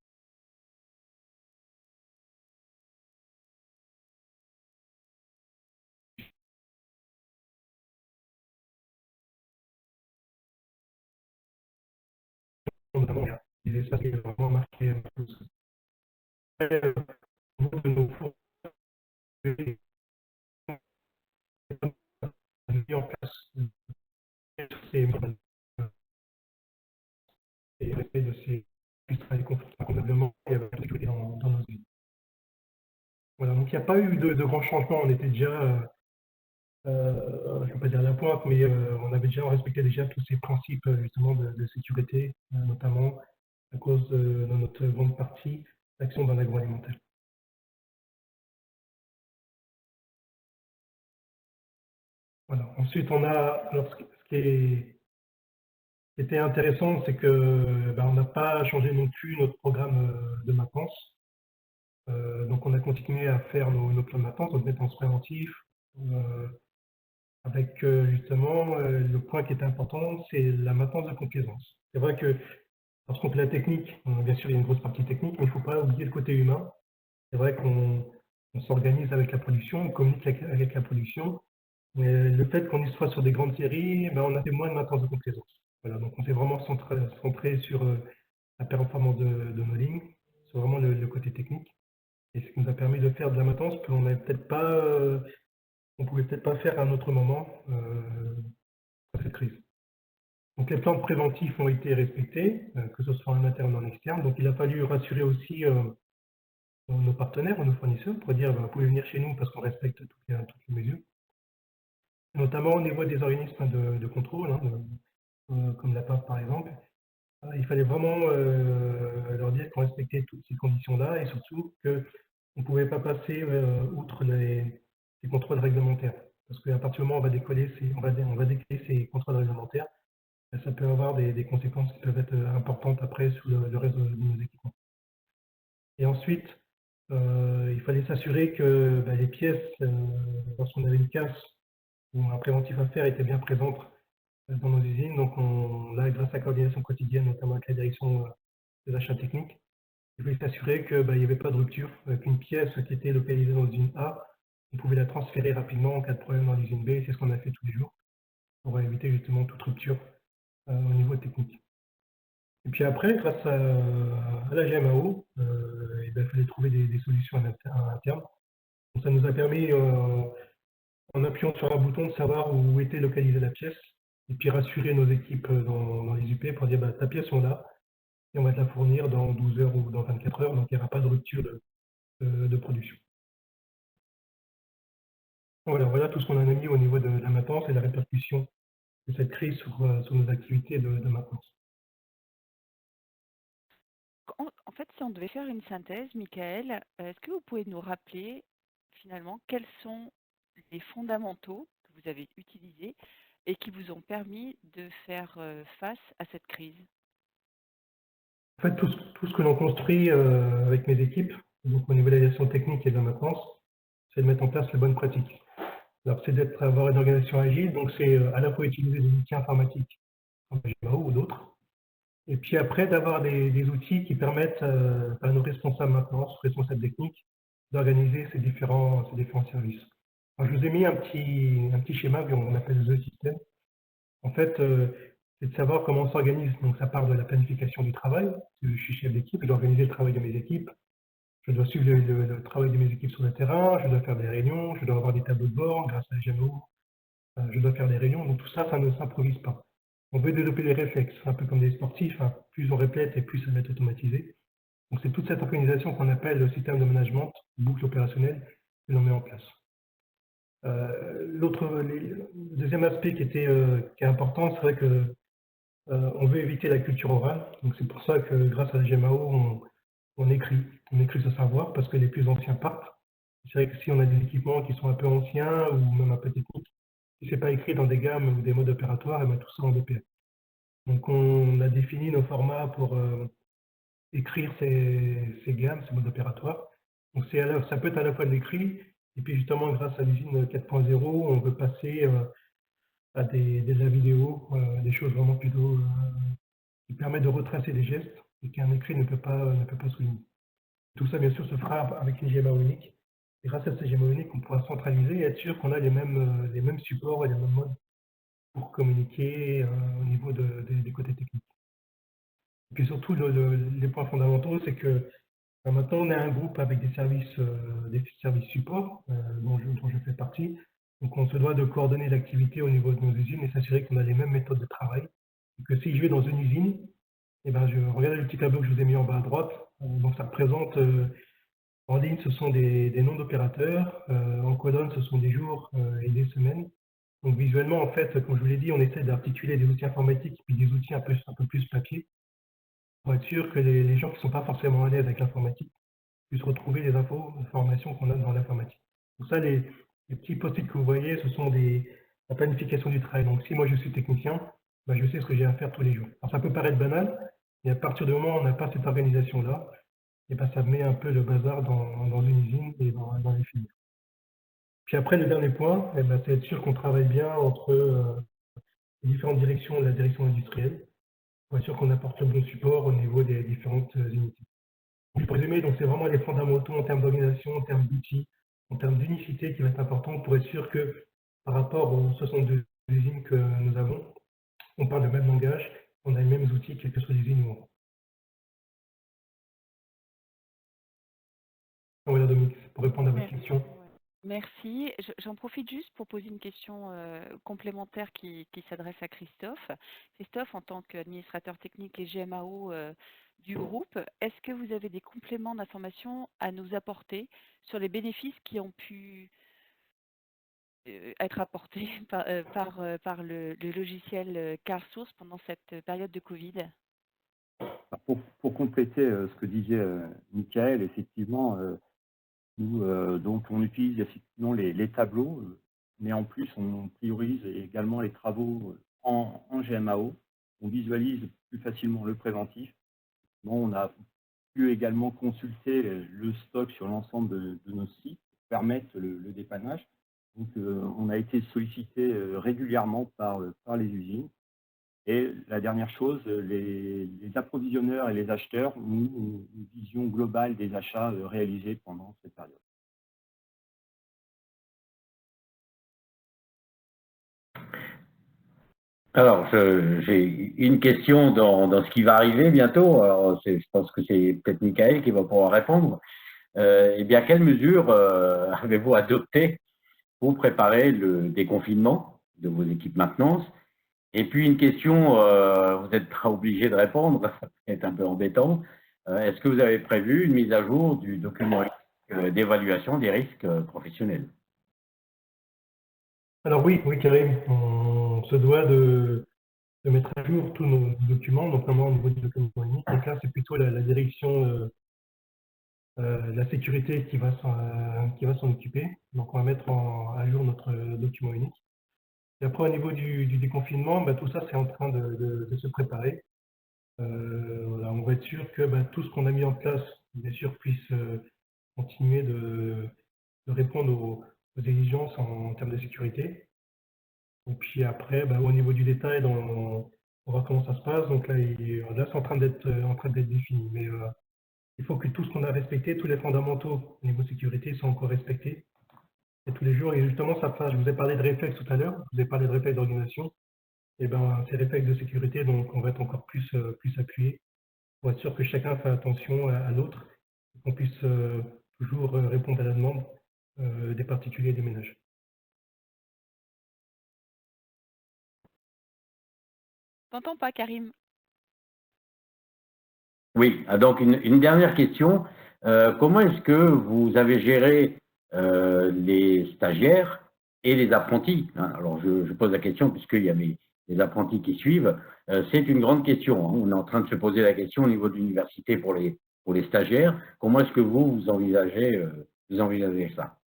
Speaker 4: Notamment, il y a des espaces qui sont vraiment marqués. Au niveau de nos fours, mis en place et respect de ces travailler confortablement et avec la sécurité dans nos usines. Voilà, donc il n'y a pas eu de grands changements, on était déjà, je ne vais pas dire à la pointe, mais on avait déjà respecté déjà tous ces principes justement de sécurité, notamment à cause de notre grande partie d'action dans l'agroalimentaire. Voilà. Ensuite, on a, alors ce qui était intéressant, c'est que on n'a pas changé non plus notre programme de maintenance. Donc on a continué à faire nos plans de maintenance, donc maintenance préventif, avec justement le point qui était important, c'est la maintenance de complaisance. C'est vrai que lorsqu'on fait la technique, bien sûr il y a une grosse partie technique, mais il ne faut pas oublier le côté humain. C'est vrai qu'on s'organise avec la production, on communique avec la production, mais le fait qu'on soit sur des grandes séries, on a fait moins de maintenance de complaisance. Voilà, donc on s'est vraiment centré sur la performance de nos lignes, sur vraiment le côté technique. Et ce qui nous a permis de faire de la maintenance qu'on n'avait peut-être pas, on pouvait peut-être pas faire à un autre moment dans cette crise. Donc les plans préventifs ont été respectés, que ce soit en interne ou en externe. Donc il a fallu rassurer aussi nos partenaires ou nos fournisseurs pour dire vous pouvez venir chez nous parce qu'on respecte toutes les mesures. Notamment au niveau des organismes de contrôle, comme la PAF par exemple. Il fallait vraiment leur dire qu'on respectait toutes ces conditions-là et surtout qu'on ne pouvait pas passer outre les contrôles réglementaires. Parce qu'à partir du moment où on va décoller ces contrôles réglementaires, ça peut avoir des conséquences qui peuvent être importantes après sur le reste de nos équipements. Et ensuite, il fallait s'assurer que les pièces, lorsqu'on avait une casse ou un préventif à faire, étaient bien présentes dans nos usines. Donc là, grâce à la coordination quotidienne, notamment avec la direction des achats techniques, il fallait s'assurer qu'il n'y avait pas de rupture, qu'une pièce qui était localisée dans l'usine A, on pouvait la transférer rapidement en cas de problème dans l'usine B. C'est ce qu'on a fait tous les jours pour éviter justement toute rupture au niveau technique. Et puis après, grâce à la GMAO, il fallait trouver des solutions à interne. Donc ça nous a permis, en appuyant sur un bouton, de savoir où était localisée la pièce, et puis rassurer nos équipes dans les UP pour dire ta pièce, on l'a, et on va te la fournir dans 12 heures ou dans 24 heures, donc il n'y aura pas de rupture de production. Voilà tout ce qu'on a mis au niveau de la maintenance et la répercussion de cette crise sur nos activités de maintenance.
Speaker 2: En fait, si on devait faire une synthèse, Michael, est-ce que vous pouvez nous rappeler finalement quels sont les fondamentaux que vous avez utilisés et qui vous ont permis de faire face à cette crise?
Speaker 4: En fait, tout ce que l'on construit avec mes équipes, donc au niveau de la gestion technique et de la maintenance, c'est de mettre en place les bonnes pratiques. Alors, c'est d'avoir une organisation agile, donc c'est à la fois utiliser des outils informatiques comme GMAO ou d'autres, et puis après d'avoir des outils qui permettent à nos responsables maintenance, responsables techniques, d'organiser ces différents services. Alors, je vous ai mis un petit schéma qu'on appelle The System. En fait, c'est de savoir comment on s'organise. Donc, ça part de la planification du travail. Je suis chef d'équipe, je dois organiser le travail de mes équipes. Je dois suivre le travail de mes équipes sur le terrain. Je dois faire des réunions. Je dois avoir des tableaux de bord grâce à la GMO. Je dois faire des réunions. Donc, tout ça, ça ne s'improvise pas. On veut développer des réflexes, un peu comme des sportifs. Hein. Plus on répète et plus ça va être automatisé. Donc, c'est toute cette organisation qu'on appelle le système de management, boucle opérationnelle, que l'on met en place. Le deuxième aspect qui est important, c'est vrai que on veut éviter la culture orale. Donc c'est pour ça que grâce à la GMAO, on écrit ce savoir parce que les plus anciens partent. C'est vrai que si on a des équipements qui sont un peu anciens ou même un peu techniques, si ce n'est pas écrit dans des gammes ou des modes opératoires, et bien tout ça en BPM. Donc on a défini nos formats pour écrire ces gammes, ces modes opératoires. Donc ça peut être à la fois de l'écrit, et puis justement grâce à l'usine 4.0, on veut passer à des vidéos, des choses vraiment plutôt qui permettent de retracer des gestes et qu'un écrit ne peut pas souligner. Tout ça, bien sûr, se fera avec une GMAO unique. Et grâce à cette GMAO unique, on pourra centraliser et être sûr qu'on a les mêmes supports et les mêmes modes pour communiquer au niveau des côtés techniques. Et puis surtout, les points fondamentaux, c'est que maintenant, on a un groupe avec des services support dont je fais partie. Donc, on se doit de coordonner l'activité au niveau de nos usines et s'assurer qu'on a les mêmes méthodes de travail. Et que si je vais dans une usine, eh ben, je regarde le petit tableau que je vous ai mis en bas à droite. Donc, ça représente, en ligne, ce sont des noms d'opérateurs. En colonne, ce sont des jours et des semaines. Donc, visuellement, en fait, comme je vous l'ai dit, on essaie d'articuler des outils informatiques et puis des outils un peu plus papier pour être sûr que les gens qui ne sont pas forcément à l'aise avec l'informatique puissent retrouver les informations qu'on a dans l'informatique. Donc ça, les petits post-it que vous voyez, ce sont la planification du travail. Donc si moi je suis technicien, ben, je sais ce que j'ai à faire tous les jours. Alors ça peut paraître banal, mais à partir du moment où on n'a pas cette organisation-là, et ben, ça met un peu le bazar dans une usine et dans les filières. Puis après, le dernier point, eh ben, c'est être sûr qu'on travaille bien entre les différentes directions de la direction industrielle, pour être sûr qu'on apporte le bon support au niveau des différentes unités. Pour résumer, donc c'est vraiment les fondamentaux en termes d'organisation, en termes d'outils, en termes d'unicité qui va être important pour être sûr que par rapport aux 62 usines que nous avons, on parle le même langage, on a les mêmes outils, quelles que soient les usines ou non. Voilà, Dominique, pour répondre à votre question.
Speaker 2: Merci. J'en profite juste pour poser une question complémentaire qui s'adresse à Christophe. Christophe, en tant qu'administrateur technique et GMAO du groupe, est-ce que vous avez des compléments d'information à nous apporter sur les bénéfices qui ont pu être apportés par le logiciel CarSource pendant cette période de Covid?
Speaker 5: Pour compléter ce que disait Michael, effectivement, nous, donc on utilise effectivement les tableaux, mais en plus on priorise également les travaux en GMAO. On visualise plus facilement le préventif. Bon, on a pu également consulter le stock sur l'ensemble de nos sites pour permettre le dépannage. Donc on a été sollicité régulièrement par les usines. Et la dernière chose, les approvisionneurs et les acheteurs ont une vision globale des achats réalisés pendant cette période.
Speaker 3: Alors, j'ai une question dans ce qui va arriver bientôt. Alors, je pense que c'est peut-être Michael qui va pouvoir répondre. Eh bien, quelles mesures avez-vous adoptées pour préparer le déconfinement de vos équipes maintenance? Et puis, une question, vous êtes obligé de répondre, ça peut être un peu embêtant. Est-ce que vous avez prévu une mise à jour du document d'évaluation des risques professionnels?
Speaker 4: Alors oui, Karim, on se doit de mettre à jour tous nos documents, notamment au niveau du document unique. Donc là, c'est plutôt la direction de la sécurité qui va s'en occuper. Donc on va mettre à jour notre document unique. Et après, au niveau du déconfinement, bah, tout ça, c'est en train de se préparer. Voilà, on va être sûr que bah, tout ce qu'on a mis en place, bien sûr, puisse continuer de répondre aux exigences en termes de sécurité. Et puis après, bah, au niveau du détail, on va voir comment ça se passe. Donc là, c'est en train d'être défini. Mais il faut que tout ce qu'on a respecté, tous les fondamentaux au niveau sécurité soient encore respectés. Et tous les jours, et justement, je vous ai parlé de réflexes tout à l'heure, je vous ai parlé de réflexes d'organisation. Et ben, ces réflexes de sécurité, donc on va être encore plus appuyés pour être sûr que chacun fait attention à l'autre, qu'on puisse toujours répondre à la demande des particuliers et des ménages.
Speaker 2: T'entends pas, Karim?
Speaker 3: Oui, donc une dernière question. Comment est-ce que vous avez géré les stagiaires et les apprentis, hein? Alors, je pose la question puisqu'il y a les apprentis qui suivent. C'est une grande question, hein. On est en train de se poser la question au niveau de l'université pour les stagiaires. Comment est-ce que vous envisagez ça?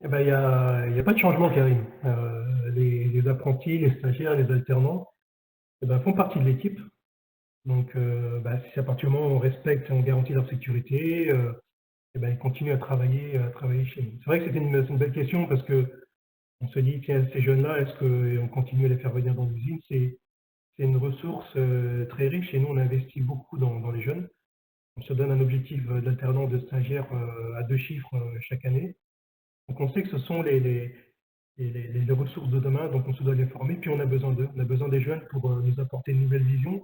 Speaker 4: Eh ben, il y a pas de changement, Karim. Les apprentis, les stagiaires, les alternants eh ben, font partie de l'équipe. Donc, bah, si à partir du moment où on respecte et on garantit leur sécurité, eh ben, ils continuent à travailler chez nous. C'est vrai que c'est une belle question parce que on se dit, tiens, ces jeunes-là, est-ce qu'on continue à les faire venir dans l'usine? C'est une ressource très riche et nous, on investit beaucoup dans les jeunes. On se donne un objectif d'alternance de stagiaires à 2 chiffres chaque année. Donc, on sait que ce sont les ressources de demain, donc on se doit les former, puis on a besoin d'eux. On a besoin des jeunes pour nous apporter une nouvelle vision,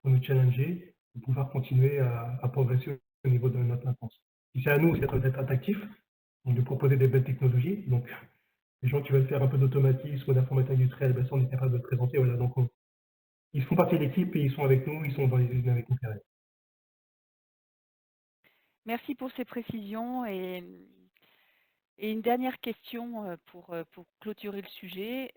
Speaker 4: pour nous challenger, pour pouvoir continuer à progresser au niveau de notre maintenance. Si c'est à nous d'être attractifs, donc de proposer des belles technologies. Donc, les gens qui veulent faire un peu d'automatisme ou d'informatique industrielle, ben, ça, on est capable de le présenter. Voilà, donc ils font partie de l'équipe et ils sont avec nous, ils sont dans les usines avec nous.
Speaker 2: Merci pour ces précisions. Et une dernière question pour clôturer le sujet.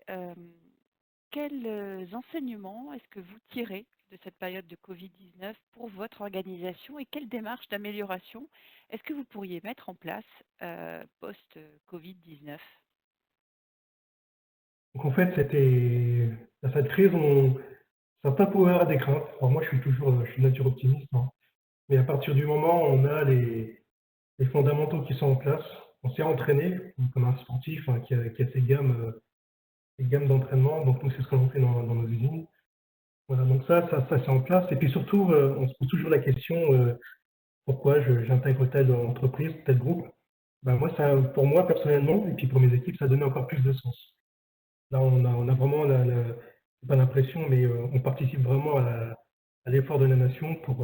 Speaker 2: Quels enseignements est-ce que vous tirez de cette période de Covid-19 pour votre organisation et quelles démarches d'amélioration est-ce que vous pourriez mettre en place post-Covid-19?
Speaker 4: Donc en fait, dans cette crise, certains pouvaient avoir des craintes. Alors moi, je suis de nature optimiste, hein. Mais à partir du moment où on a les fondamentaux qui sont en place, on s'est entraîné comme un sportif hein, qui a ses gammes d'entraînement. Donc nous, c'est ce qu'on fait dans nos usines. Voilà, donc ça c'est en place. Et puis surtout, on se pose toujours la question pourquoi j'intègre telle entreprise, tel groupe. Ben moi, pour moi personnellement, et puis pour mes équipes, ça donnait encore plus de sens. Là, on a vraiment c'est pas l'impression, mais on participe vraiment à l'effort de la nation pour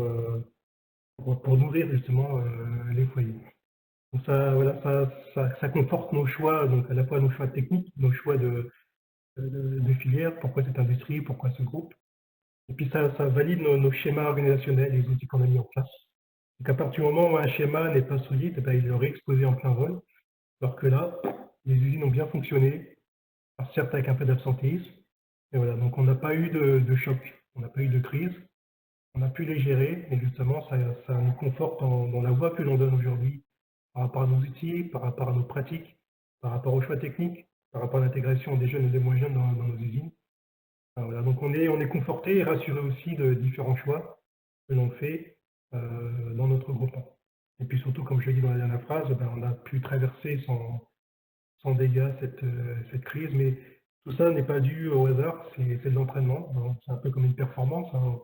Speaker 4: nourrir justement les foyers. Donc ça, voilà, ça conforte nos choix, donc à la fois nos choix techniques, nos choix de filière, pourquoi cette industrie, pourquoi ce groupe. Et puis ça valide nos schémas organisationnels, les outils qu'on a mis en place. Donc à partir du moment où un schéma n'est pas solide, eh ben, il est exposé en plein vol. Alors que là, les usines ont bien fonctionné, alors certes avec un peu d'absentéisme, et voilà, donc on n'a pas eu de choc, on n'a pas eu de crise, on a pu les gérer, et justement, ça nous conforte dans la voie que l'on donne aujourd'hui par rapport à nos outils, par rapport à nos pratiques, par rapport aux choix techniques, par rapport à l'intégration des jeunes et des moins jeunes dans nos usines. Alors voilà, donc on est conforté et rassuré aussi de différents choix que l'on fait dans notre groupement. Et puis surtout, comme je l'ai dit dans la dernière phrase, ben, on a pu traverser sans dégâts cette crise, mais tout ça n'est pas dû au hasard, c'est de l'entraînement. C'est un peu comme une performance, hein.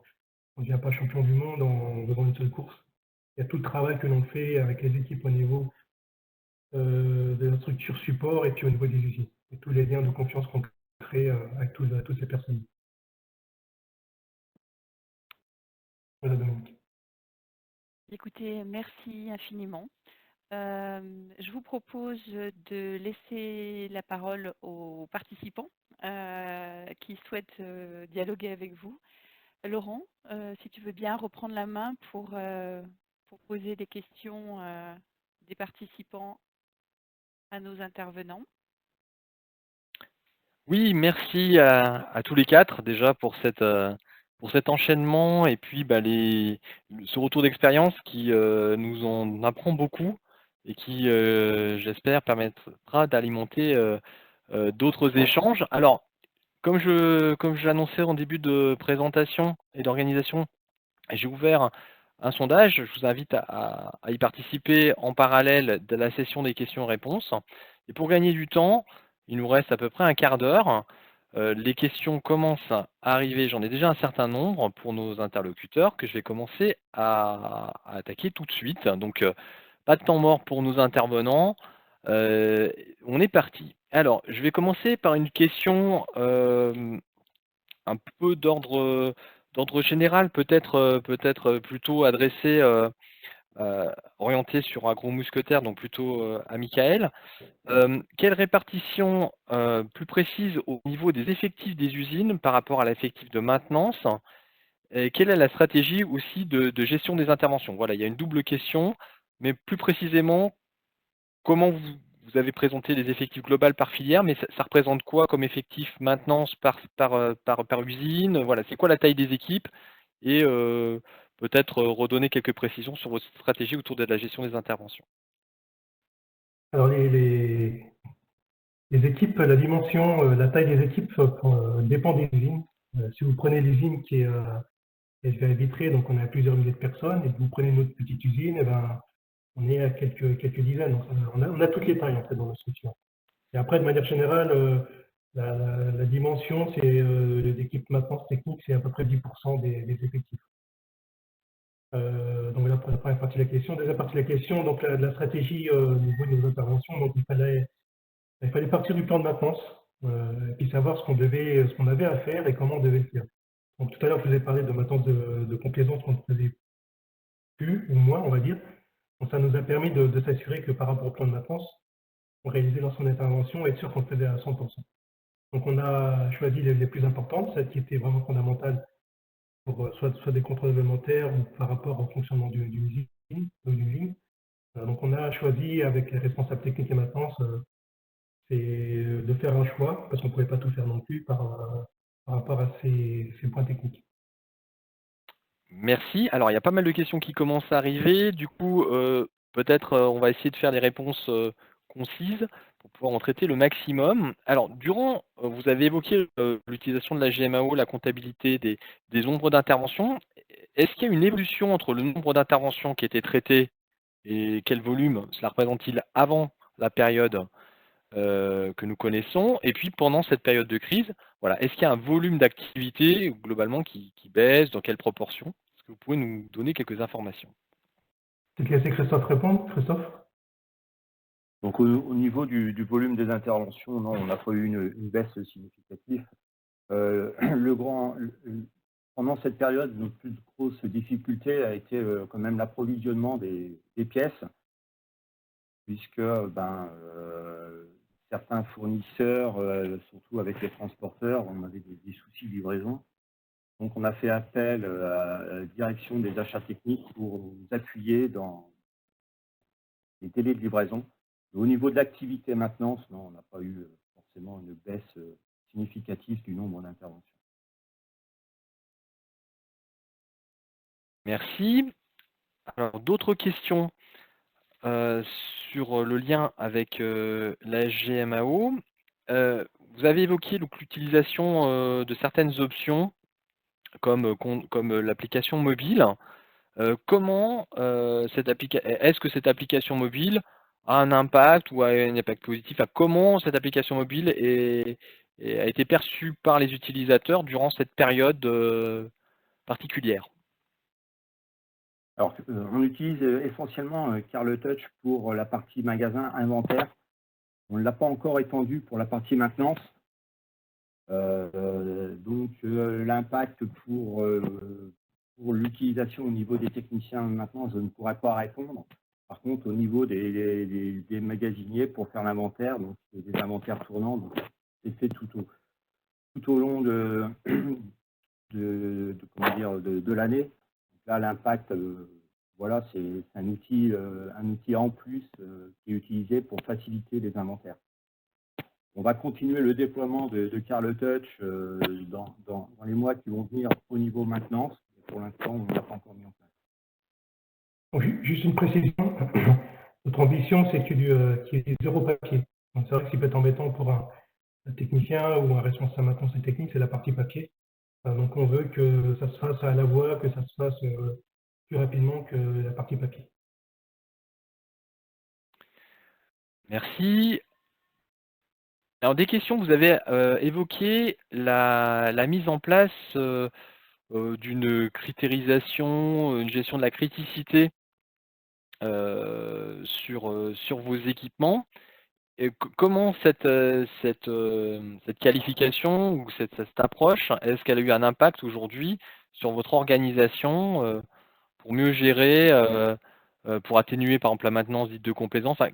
Speaker 4: On ne devient pas champion du monde devant une seule course. Il y a tout le travail que l'on fait avec les équipes au niveau de la structure support et puis au niveau des usines. Et tous les liens de confiance qu'on crée avec toutes ces personnes. Voilà, Dominique.
Speaker 2: Écoutez, merci infiniment. Je vous propose de laisser la parole aux participants qui souhaitent dialoguer avec vous. Laurent, si tu veux bien reprendre la main pour poser des questions des participants à nos intervenants.
Speaker 1: Oui, merci à tous les quatre déjà pour cet enchaînement et puis bah, ce retour d'expérience qui nous en apprend beaucoup et qui, j'espère, permettra d'alimenter d'autres échanges. Alors, comme je l'annonçais en début de présentation et d'organisation, j'ai ouvert un sondage. Je vous invite à y participer en parallèle de la session des questions-réponses. Et pour gagner du temps, il nous reste à peu près un quart d'heure. Les questions commencent à arriver, j'en ai déjà un certain nombre pour nos interlocuteurs que je vais commencer à attaquer tout de suite. Donc, pas de temps mort pour nos intervenants. On est parti. Alors, je vais commencer par une question un peu d'ordre général, peut-être plutôt adressée, orientée sur un gros mousquetaire, donc plutôt à Michael. Quelle répartition plus précise au niveau des effectifs des usines par rapport à l'effectif de maintenance? Et quelle est la stratégie aussi de gestion des interventions? Voilà, il y a une double question, mais plus précisément, comment vous avez présenté les effectifs globaux par filière, mais ça représente quoi comme effectif maintenance par usine? Voilà, c'est quoi la taille des équipes? Et peut-être redonner quelques précisions sur votre stratégie autour de la gestion des interventions.
Speaker 4: Alors, les équipes, la dimension, la taille des équipes dépend des usines. Si vous prenez l'usine qui est SVA Vitré, donc on a plusieurs milliers de personnes, et que vous prenez notre petite usine, eh ben, on est à quelques dizaines. Donc, on a toutes les tailles en fait dans la structure. Et après, de manière générale, la dimension, c'est les équipes maintenance technique, c'est à peu près 10% des effectifs. Donc voilà pour la première partie de la question. Deuxième partie de la question, donc la stratégie au niveau de nos interventions, donc il fallait partir du plan de maintenance et puis savoir ce qu'on avait à faire et comment on devait le faire. Donc tout à l'heure, je vous ai parlé de maintenance de complaisance qu'on ne faisait plus ou moins, on va dire. Donc ça nous a permis de s'assurer que par rapport au plan de maintenance, on réalisait l'ensemble d'interventions et être sûr qu'on le faisait à 100%. Donc on a choisi les plus importantes, celles qui étaient vraiment fondamentales pour soit des contrôles élémentaires ou par rapport au fonctionnement d'une usine. Donc on a choisi avec les responsables techniques et maintenance, c'est de faire un choix, parce qu'on ne pouvait pas tout faire non plus par rapport à ces points techniques.
Speaker 1: Merci. Alors, il y a pas mal de questions qui commencent à arriver. Du coup, peut-être on va essayer de faire des réponses concises pour pouvoir en traiter le maximum. Alors, vous avez évoqué l'utilisation de la GMAO, la comptabilité des nombres d'interventions. Est-ce qu'il y a une évolution entre le nombre d'interventions qui étaient traitées et quel volume cela représente-t-il avant la période que nous connaissons? Et puis pendant cette période de crise, voilà, est-ce qu'il y a un volume d'activité globalement qui baisse? Dans quelle proportion? Est-ce que vous pouvez nous donner quelques informations?
Speaker 4: C'est laisser Christophe répondre. Christophe?
Speaker 5: Donc au niveau du volume des interventions, non, on n'a pas eu une baisse significative. Pendant cette période, notre plus grosse difficulté a été quand même l'approvisionnement des pièces, puisque certains fournisseurs, surtout avec les transporteurs, on avait des soucis de livraison. Donc on a fait appel à la direction des achats techniques pour nous appuyer dans les délais de livraison. Au niveau de l'activité maintenance, non, on n'a pas eu forcément une baisse significative du nombre d'interventions.
Speaker 1: Merci. Alors, d'autres questions sur le lien avec la GMAO. Vous avez évoqué l'utilisation de certaines options comme l'application mobile. Est-ce que cette application mobile a un impact ou a un impact positif? Comment cette application mobile a été perçue par les utilisateurs durant cette période particulière?
Speaker 5: Alors, on utilise essentiellement Carle Touch pour la partie magasin inventaire. On ne l'a pas encore étendu pour la partie maintenance. Donc, l'impact pour l'utilisation au niveau des techniciens de maintenance, je ne pourrais pas répondre. Par contre, au niveau des magasiniers, pour faire l'inventaire, donc des inventaires tournants, donc c'est fait tout au long de l'année. Là, l'impact, voilà, c'est un outil en plus qui est utilisé pour faciliter les inventaires. On va continuer le déploiement de Carle Touch dans les mois qui vont venir au niveau maintenance. Pour l'instant, on n'a pas encore mis en place.
Speaker 4: Donc, juste une précision. Notre ambition, c'est qu'il y ait du zéro papier. Donc, c'est vrai que ce qui peut être embêtant pour un technicien ou un responsable maintenance et technique, c'est la partie papier. Donc, on veut que ça se fasse à la voix, que ça se fasse plus rapidement que la partie papier.
Speaker 1: Merci. Alors, des questions, vous avez évoqué la mise en place d'une critérisation, une gestion de la criticité sur vos équipements. Et comment cette qualification ou cette approche, est-ce qu'elle a eu un impact aujourd'hui sur votre organisation pour mieux gérer, pour atténuer par exemple la maintenance dite de complaisance? Enfin,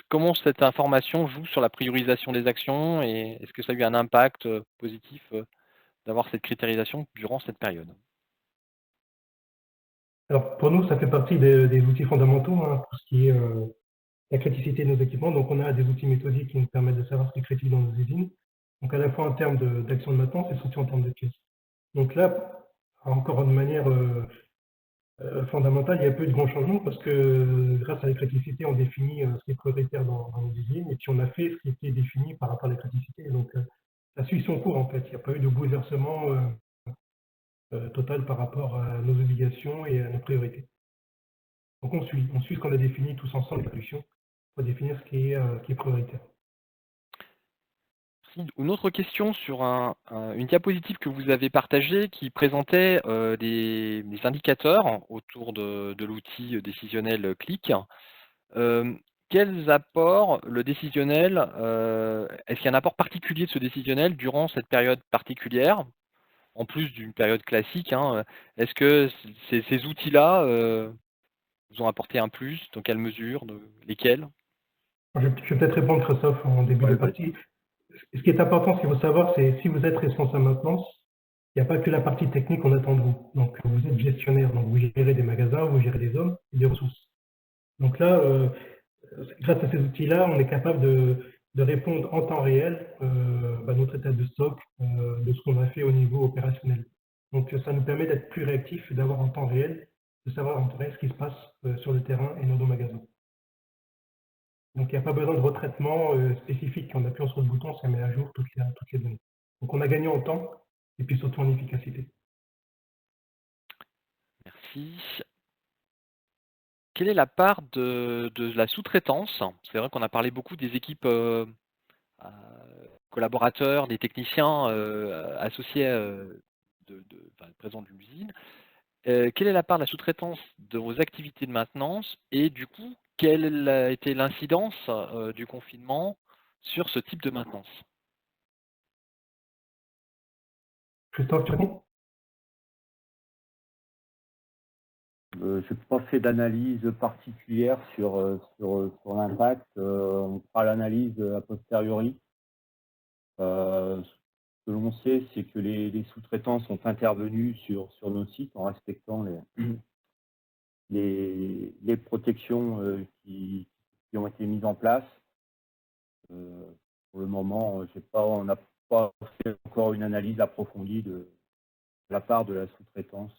Speaker 1: comment cette information joue sur la priorisation des actions et est-ce que ça a eu un impact positif d'avoir cette critérisation durant cette période?
Speaker 4: Alors, pour nous, ça fait partie des outils fondamentaux, hein, pour ce qui est la criticité de nos équipements. Donc, on a des outils méthodiques qui nous permettent de savoir ce qui est critique dans nos usines. Donc, à la fois en termes d'action de maintenance et surtout en termes de pièces. Donc là, encore de manière fondamentale, il y a peu de grands changements parce que grâce à la criticité, on définit ce qui est prioritaire dans nos usines et puis on a fait ce qui était défini par rapport à la criticité. Donc, ça suit son cours en fait. Il n'y a pas eu de bouleversement total par rapport à nos obligations et à nos priorités. Donc, on suit ce qu'on a défini tous ensemble, la solution, pour définir ce qui est prioritaire.
Speaker 1: Une autre question sur une diapositive que vous avez partagée qui présentait des indicateurs autour de l'outil décisionnel Click. Quels apports le décisionnel, est-ce qu'il y a un apport particulier de ce décisionnel durant cette période particulière, en plus d'une période classique, hein, est-ce que ces outils-là vous ont apporté un plus? Dans quelle mesure? Lesquels?
Speaker 4: Je vais peut-être répondre, Christophe, en début de partie. Ce qui est important, ce qu'il faut savoir, c'est si vous êtes responsable maintenance, il n'y a pas que la partie technique qu'on attend de vous. Donc, vous êtes gestionnaire, donc vous gérez des magasins, vous gérez des hommes et des ressources. Donc là, grâce à ces outils-là, on est capable de répondre en temps réel à notre état de stock, de ce qu'on a fait au niveau opérationnel. Donc, ça nous permet d'être plus réactifs et d'avoir en temps réel, de savoir en temps réel ce qui se passe sur le terrain et dans nos magasins. Donc, il n'y a pas besoin de retraitement spécifique. En appuyant sur le bouton, ça met à jour toutes les données. Donc, on a gagné en temps et puis surtout en efficacité.
Speaker 1: Merci. Quelle est la part de la sous-traitance? C'est vrai qu'on a parlé beaucoup des équipes collaborateurs, des techniciens associés présents de l'usine. Quelle est la part de la sous-traitance de vos activités de maintenance et du coup, quelle a été l'incidence du confinement sur ce type de maintenance?
Speaker 4: Christophe, tu réponds?
Speaker 5: Je n'ai pas fait d'analyse particulière sur l'impact. On fera l'analyse a posteriori. Ce que l'on sait, c'est que les sous-traitants sont intervenus sur nos sites en respectant les protections qui ont été mises en place. Pour le moment, on n'a pas fait encore une analyse approfondie de la part de la sous-traitance.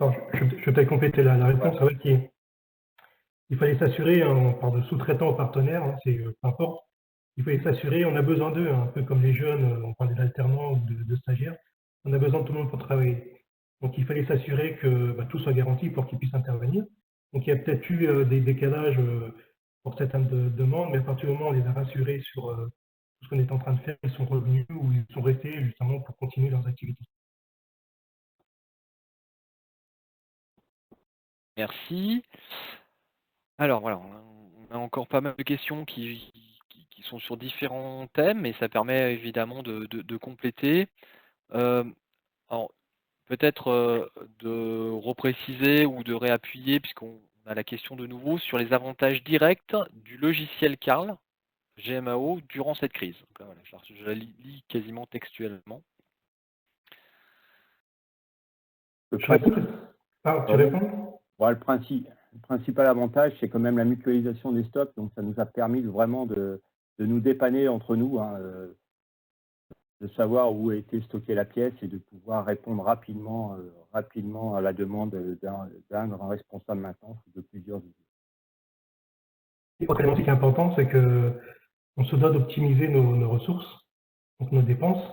Speaker 4: Je vais compléter la réponse. C'est vrai qu'il fallait s'assurer, on parle de sous-traitants ou partenaires, hein, c'est peu importe. Il fallait s'assurer, on a besoin d'eux, un peu comme les jeunes, on parlait d'alternants ou de stagiaires. On a besoin de tout le monde pour travailler. Donc, il fallait s'assurer que tout soit garanti pour qu'ils puissent intervenir. Donc, il y a peut-être eu des décalages pour certaines demandes, mais à partir du moment où on les a rassurés sur tout ce qu'on est en train de faire, ils sont revenus ou ils sont restés justement pour continuer leurs activités.
Speaker 1: Merci. Alors voilà, on a encore pas mal de questions qui sont sur différents thèmes et ça permet évidemment de compléter. Alors, peut-être de repréciser ou de réappuyer, puisqu'on a la question de nouveau, sur les avantages directs du logiciel Carle GMAO durant cette crise. Donc, voilà, je la lis quasiment textuellement.
Speaker 4: Tu réponds?
Speaker 5: Le principal avantage, c'est quand même la mutualisation des stocks. Donc, ça nous a permis vraiment de nous dépanner entre nous, hein, de savoir où a été stockée la pièce et de pouvoir répondre rapidement à la demande d'un grand responsable maintenance ou de plusieurs usagers.
Speaker 4: Autre élément qui est important, c'est qu'on se doit d'optimiser nos ressources, donc nos dépenses.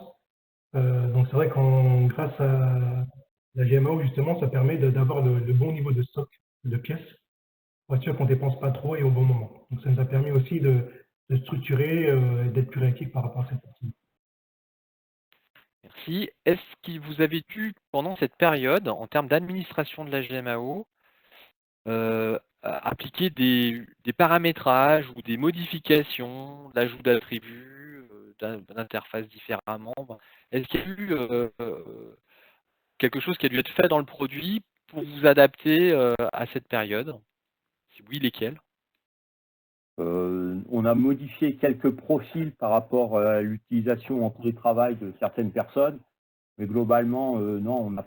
Speaker 4: Donc c'est vrai qu'en grâce à la GMAO, justement, ça permet d'avoir le bon niveau de stock de pièces pour être sûr qu'on ne dépense pas trop et au bon moment. Donc ça nous a permis aussi de structurer et d'être plus réactif par rapport à cette partie.
Speaker 1: Merci. Est-ce que vous avez dû, pendant cette période, en termes d'administration de la GMAO, appliquer des paramétrages ou des modifications, l'ajout d'attributs, d'interfaces différemment? Est-ce qu'il y a eu quelque chose qui a dû être fait dans le produit pour vous adapter à cette période? Si oui, lesquels?
Speaker 5: On a modifié quelques profils par rapport à l'utilisation en télétravail de certaines personnes, mais globalement, non, on n'a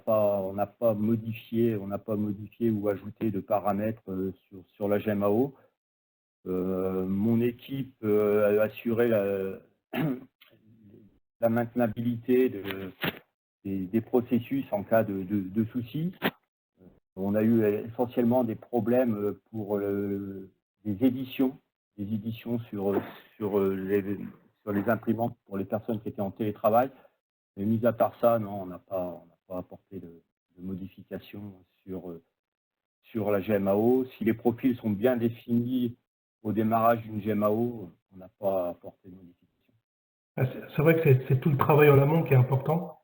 Speaker 5: pas modifié ou ajouté de paramètres sur la GMAO. Mon équipe a assuré la maintenabilité des processus en cas de soucis. On a eu essentiellement des problèmes pour des éditions sur les imprimantes pour les personnes qui étaient en télétravail. Mais mis à part ça, non, on n'a pas apporté de modifications sur la GMAO. Si les profils sont bien définis au démarrage d'une GMAO, on n'a pas apporté de modification.
Speaker 4: C'est vrai que c'est tout le travail en amont qui est important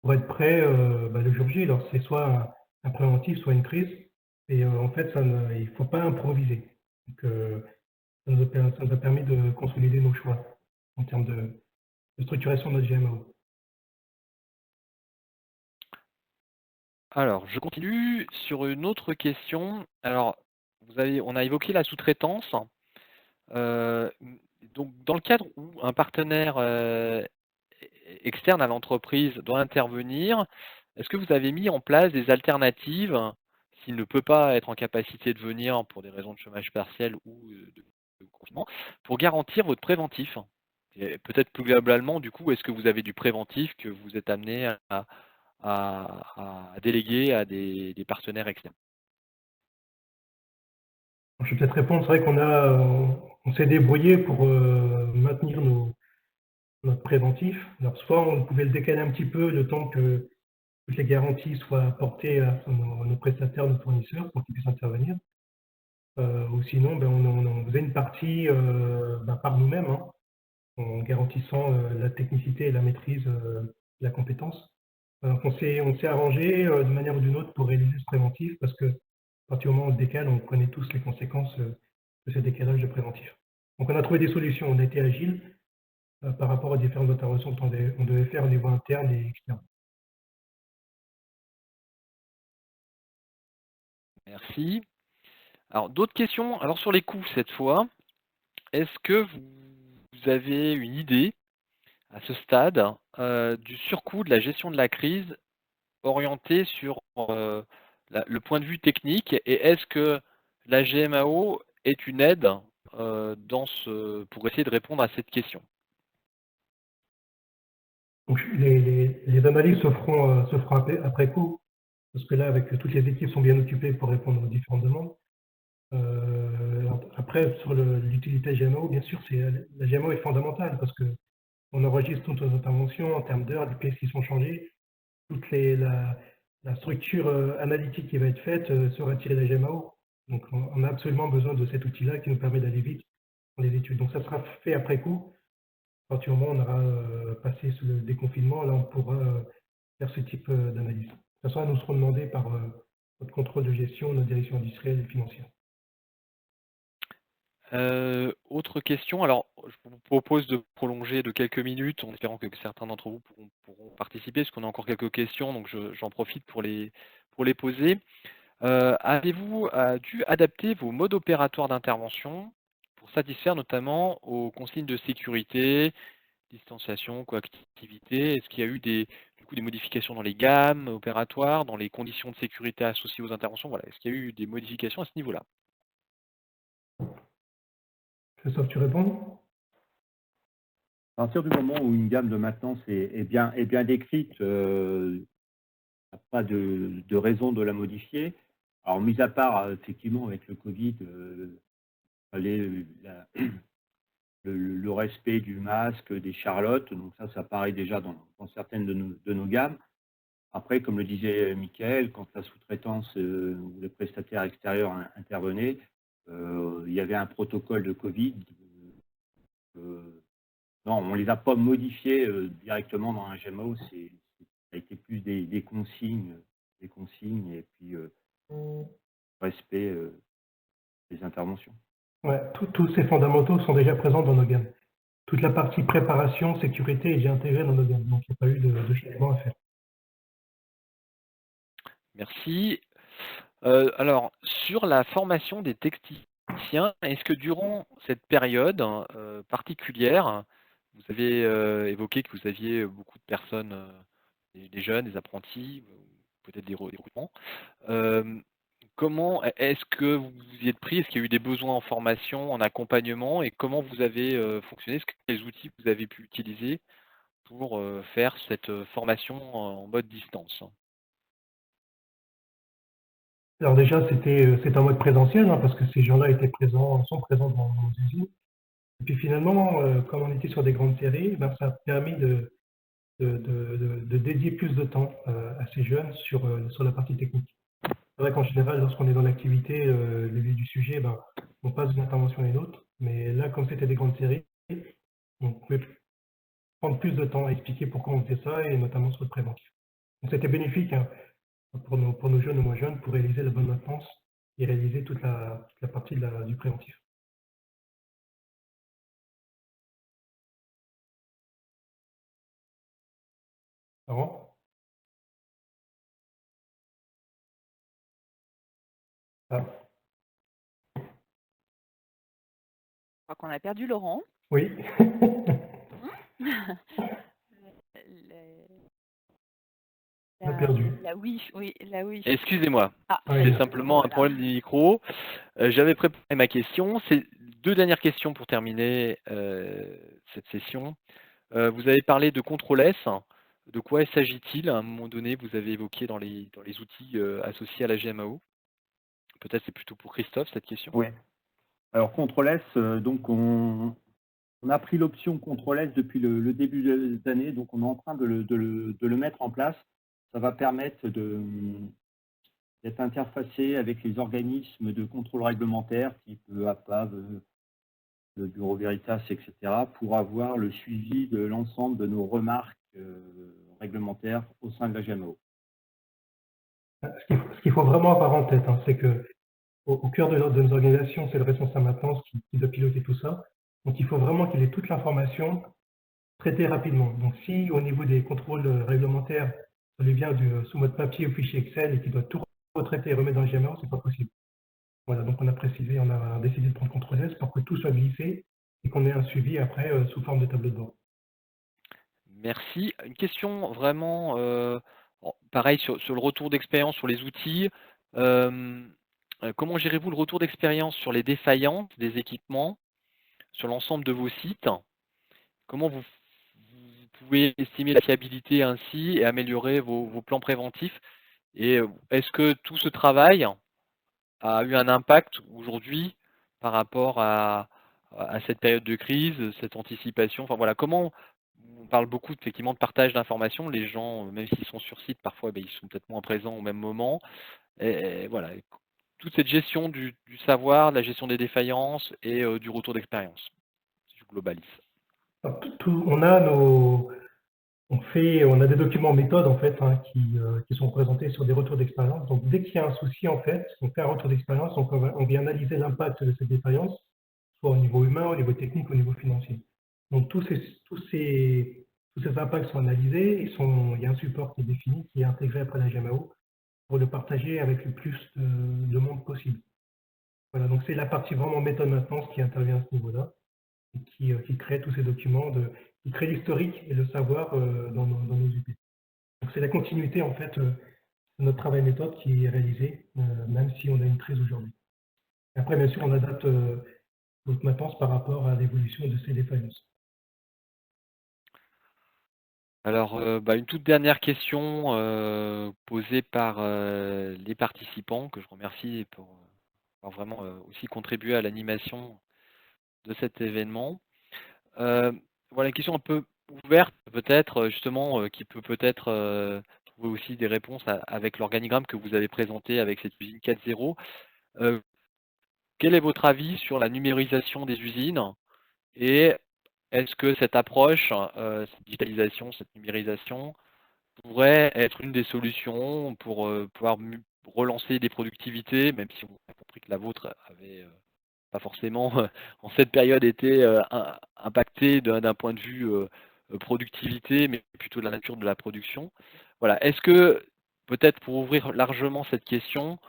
Speaker 4: pour être prêt le jour J. Alors c'est soit un préventif, soit une crise. Et en fait, il ne faut pas improviser. Donc, ça nous a permis de consolider nos choix en termes de structuration de notre GMAO.
Speaker 1: Alors, je continue sur une autre question. Alors, on a évoqué la sous-traitance. Donc, dans le cadre où un partenaire externe à l'entreprise doit intervenir, est-ce que vous avez mis en place des alternatives s'il ne peut pas être en capacité de venir pour des raisons de chômage partiel ou de confinement, pour garantir votre préventif? Et peut-être plus globalement, du coup, est-ce que vous avez du préventif que vous êtes amené à déléguer à des partenaires externes?
Speaker 4: Je vais peut-être répondre. C'est vrai on s'est débrouillé pour maintenir notre préventif. Alors, soit on pouvait le décaler un petit peu le temps que toutes les garanties soient apportées à nos prestataires, nos fournisseurs, pour qu'ils puissent intervenir. Ou sinon, on faisait une partie par nous-mêmes, hein, en garantissant la technicité et la maîtrise de la compétence. Donc on s'est arrangé d'une manière ou d'une autre pour réaliser ce préventif, parce que à partir du moment où on décale, on connaît tous les conséquences de ce décalage de préventif. Donc on a trouvé des solutions, on a été agile par rapport aux différentes interventions qu'on devait faire au niveau interne et externe.
Speaker 1: Merci. Alors, d'autres questions? Alors, sur les coûts, cette fois, est-ce que vous avez une idée, à ce stade, du surcoût de la gestion de la crise orienté sur le point de vue technique? Et est-ce que la GMAO est une aide pour essayer de répondre à cette question?
Speaker 4: Donc les analyses se feront après coup, parce que là, avec toutes les équipes sont bien occupées pour répondre aux différentes demandes. Après, sur l'utilité GMAO, bien sûr, la GMAO est fondamentale, parce qu'on enregistre toutes nos interventions en termes d'heures, des pièces qui sont changées, la structure analytique qui va être faite sera tirée de la GMAO. Donc on a absolument besoin de cet outil-là qui nous permet d'aller vite dans les études. Donc ça sera fait après coup. À partir du moment où on aura passé sous le déconfinement, là on pourra faire ce type d'analyse. De toute façon, elles nous seront demandées par notre contrôle de gestion, notre direction industrielle et financière.
Speaker 1: Autre question, alors je vous propose de prolonger de quelques minutes en espérant que certains d'entre vous pourront participer, parce qu'on a encore quelques questions, donc j'en profite pour les poser. Avez-vous dû adapter vos modes opératoires d'intervention pour satisfaire notamment aux consignes de sécurité, distanciation, coactivité? Est-ce qu'il y a eu des modifications dans les gammes opératoires, dans les conditions de sécurité associées aux interventions? Voilà, est-ce qu'il y a eu des modifications à ce niveau-là?
Speaker 4: Christophe, tu réponds?
Speaker 5: À partir du moment où une gamme de maintenance est bien décrite, il n'y a pas de raison de la modifier. Alors, mis à part, effectivement, avec le Covid, le respect du masque, des charlottes, donc ça paraît déjà dans certaines de nos gammes. Après, comme le disait Mickaël, quand la sous-traitance ou les prestataires extérieurs intervenaient, il y avait un protocole de Covid. Non, on ne les a pas modifiés directement dans un GMAO, ça a été plus des consignes et puis respect des interventions.
Speaker 4: Ouais, tous ces fondamentaux sont déjà présents dans nos gammes. Toute la partie préparation, sécurité est déjà intégrée dans nos gammes, donc il n'y a pas eu de changement à faire.
Speaker 1: Merci. Alors, sur la formation des techniciens, est-ce que durant cette période particulière, vous avez évoqué que vous aviez beaucoup de personnes, des jeunes, des apprentis, peut-être des recrutements. Comment est-ce que vous vous y êtes pris? Est-ce qu'il y a eu des besoins en formation, en accompagnement et comment vous avez fonctionné? Est-ce que les outils que vous avez pu utiliser pour faire cette formation en mode distance?
Speaker 4: Alors déjà, c'était en mode présentiel, hein, parce que ces gens-là sont présents dans nos usines. Et puis finalement, comme on était sur des grandes séries, ben, ça a permis de dédier plus de temps à ces jeunes sur la partie technique. C'est vrai qu'en général, lorsqu'on est dans l'activité, le vif du sujet, ben, on passe d'une intervention à une autre. Mais là, comme c'était des grandes séries, on pouvait prendre plus de temps à expliquer pourquoi on faisait ça, et notamment sur le préventif. Donc c'était bénéfique, hein, pour nos jeunes ou moins jeunes pour réaliser la bonne maintenance et réaliser toute la partie du préventif. Laurent? Ah,
Speaker 2: Je crois qu'on a perdu Laurent.
Speaker 4: oui. On a perdu.
Speaker 2: La Wi-Fi, oui, la Wi-Fi.
Speaker 1: Excusez-moi,
Speaker 2: Ah,
Speaker 4: Ah,
Speaker 1: c'est
Speaker 4: oui.
Speaker 1: simplement un
Speaker 2: voilà.
Speaker 1: problème du micro. J'avais préparé ma question. C'est deux dernières questions pour terminer cette session. Vous avez parlé de contrôle S. De quoi s'agit-il? À un moment donné, vous avez évoqué dans les outils associés à la GMAO. Peut-être c'est plutôt pour Christophe cette question.
Speaker 5: Oui. Alors, Control S, donc on a pris l'option Control S depuis le début de l'année, donc on est en train de le mettre en place. Ça va permettre d'être interfacé avec les organismes de contrôle réglementaire, type APAV, le Bureau Veritas, etc., pour avoir le suivi de l'ensemble de nos remarques réglementaires au sein de la GMAO.
Speaker 4: Ce qu'il faut vraiment avoir en tête, hein, c'est que au cœur de nos organisations, c'est le responsable maintenance qui doit piloter tout ça. Donc il faut vraiment qu'il ait toute l'information traitée rapidement. Donc si au niveau des contrôles réglementaires, ça lui vient sous mode papier ou fichier Excel et qu'il doit tout retraiter et remettre dans le GMAO, c'est pas possible. Voilà, donc on a décidé de prendre Contrôle S pour que tout soit glissé et qu'on ait un suivi après sous forme de tableau de bord.
Speaker 1: Merci. Une question vraiment, pareil sur le retour d'expérience sur les outils. Comment gérez-vous le retour d'expérience sur les défaillances des équipements sur l'ensemble de vos sites? Comment vous pouvez estimer la fiabilité ainsi et améliorer vos plans préventifs? Et est-ce que tout ce travail a eu un impact aujourd'hui par rapport à cette période de crise, cette anticipation? Enfin voilà, comment on parle beaucoup effectivement de partage d'informations. Les gens, même s'ils sont sur site, parfois ils sont peut-être moins présents au même moment. Et voilà, toute cette gestion du savoir, de la gestion des défaillances et du retour d'expérience, si je globalise.
Speaker 4: Alors, on a des documents méthodes en fait, hein, qui sont présentés sur des retours d'expérience. Donc dès qu'il y a un souci en fait, on fait un retour d'expérience, on vient analyser l'impact de cette défaillance, soit au niveau humain, au niveau technique, au niveau financier. Donc tous ces impacts sont analysés et il y a un support qui est défini, qui est intégré après la GMAO pour le partager avec le plus de monde possible. Voilà, donc c'est la partie vraiment méthode maintenance qui intervient à ce niveau-là et qui crée tous ces documents, qui crée l'historique et le savoir dans nos UP. Donc c'est la continuité en fait de notre travail méthode qui est réalisé, même si on a une crise aujourd'hui. Après, bien sûr, on adapte notre maintenance par rapport à l'évolution de ces défaillances.
Speaker 1: Alors, une toute dernière question posée par les participants, que je remercie pour avoir vraiment aussi contribué à l'animation de cet événement. Voilà une question un peu ouverte, peut-être, justement, qui peut peut-être trouver aussi des réponses avec l'organigramme que vous avez présenté avec cette usine 4.0. Quel est votre avis sur la numérisation des usines et est-ce que cette approche, cette digitalisation, cette numérisation, pourrait être une des solutions pour pouvoir relancer des productivités, même si on a compris que la vôtre avait pas forcément en cette période été impactée d'un point de vue productivité, mais plutôt de la nature de la production. Voilà. Est-ce que, peut-être pour ouvrir largement cette question,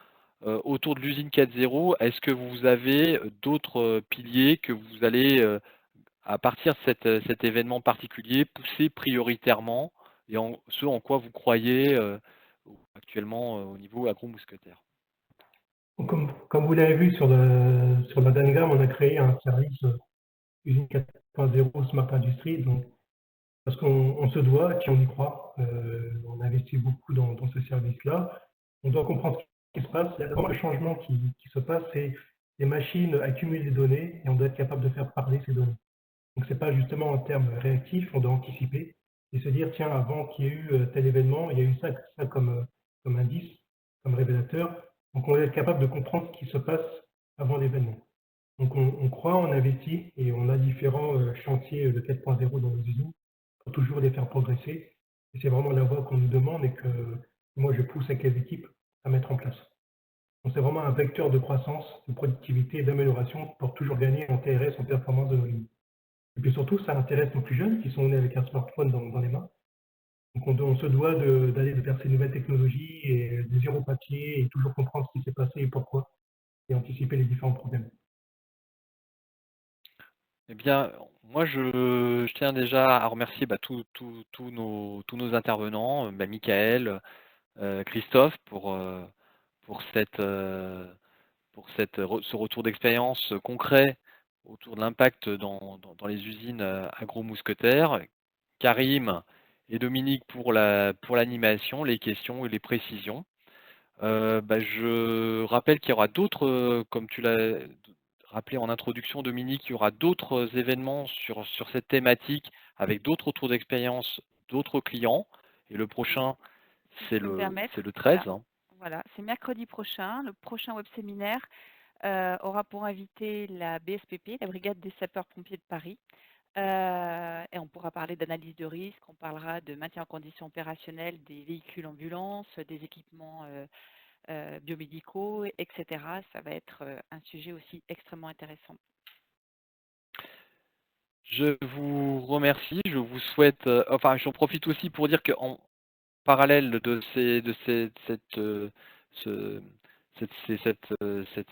Speaker 1: autour de l'usine 4.0, est-ce que vous avez d'autres piliers que vous allez, à partir de cet événement particulier, pousser prioritairement et ce en quoi vous croyez actuellement au niveau agro-mousquetaire?
Speaker 4: Comme vous l'avez vu sur l'organigramme, on a créé un service usine 4.0 Smart Industrie, donc, parce qu'on se doit, et puis on y croit, on investit beaucoup dans ce service-là. On doit comprendre ce qui se passe. Vraiment, le changement qui se passe, c'est les machines accumulent des données et on doit être capable de faire parler ces données. Donc, ce n'est pas justement en termes réactifs, on doit anticiper et se dire, tiens, avant qu'il y ait eu tel événement, il y a eu ça comme indice, comme révélateur. Donc, on doit être capable de comprendre ce qui se passe avant l'événement. Donc, on croit, on investit et on a différents chantiers de 4.0 dans nos usines pour toujours les faire progresser. Et c'est vraiment la voie qu'on nous demande et que moi, je pousse avec les équipes à mettre en place. Donc, c'est vraiment un vecteur de croissance, de productivité et d'amélioration pour toujours gagner en TRS, en performance de nos lignes. Et puis surtout, ça intéresse nos plus jeunes qui sont nés avec un smartphone dans les mains. Donc, on se doit d'aller vers ces nouvelles technologies et de zéro papier et toujours comprendre ce qui s'est passé et pourquoi et anticiper les différents problèmes.
Speaker 1: Eh bien, moi, je tiens déjà à remercier tous nos intervenants, Michael, Christophe, pour ce retour d'expérience concret autour de l'impact dans les usines agro-mousquetaires, Karim et Dominique pour l'animation, les questions et les précisions. Je rappelle qu'il y aura d'autres, comme tu l'as rappelé en introduction, Dominique, il y aura d'autres événements sur cette thématique avec d'autres retours d'expérience, d'autres clients. Et le prochain,
Speaker 2: Si je peux me permettre,
Speaker 1: c'est le 13.
Speaker 2: Voilà, c'est mercredi prochain. Le prochain web séminaire aura pour invité la BSPP, la Brigade des sapeurs-pompiers de Paris. Et on pourra parler d'analyse de risque, on parlera de maintien en condition opérationnelle des véhicules ambulances, des équipements biomédicaux, etc. Ça va être un sujet aussi extrêmement intéressant.
Speaker 1: Je vous remercie, je vous souhaite, j'en profite aussi pour dire qu'en parallèle de cette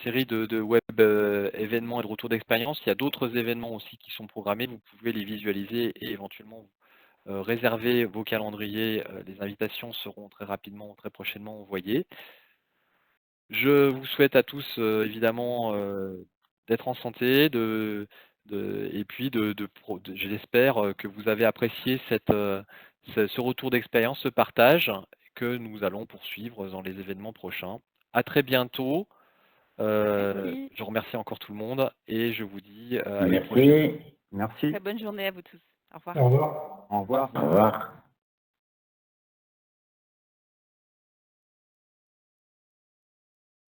Speaker 1: série de web événements et de retours d'expérience, il y a d'autres événements aussi qui sont programmés, vous pouvez les visualiser et éventuellement réserver vos calendriers, les invitations seront très rapidement, très prochainement envoyées. Je vous souhaite à tous évidemment d'être en santé, et puis j'espère que vous avez apprécié ce retour d'expérience, ce partage que nous allons poursuivre dans les événements prochains. À très bientôt. Je remercie encore tout le monde et je vous dis à la prochaine.
Speaker 5: Merci.
Speaker 2: Très bonne journée à vous tous. Au revoir.
Speaker 4: Au revoir.
Speaker 5: Au revoir.
Speaker 3: Au revoir.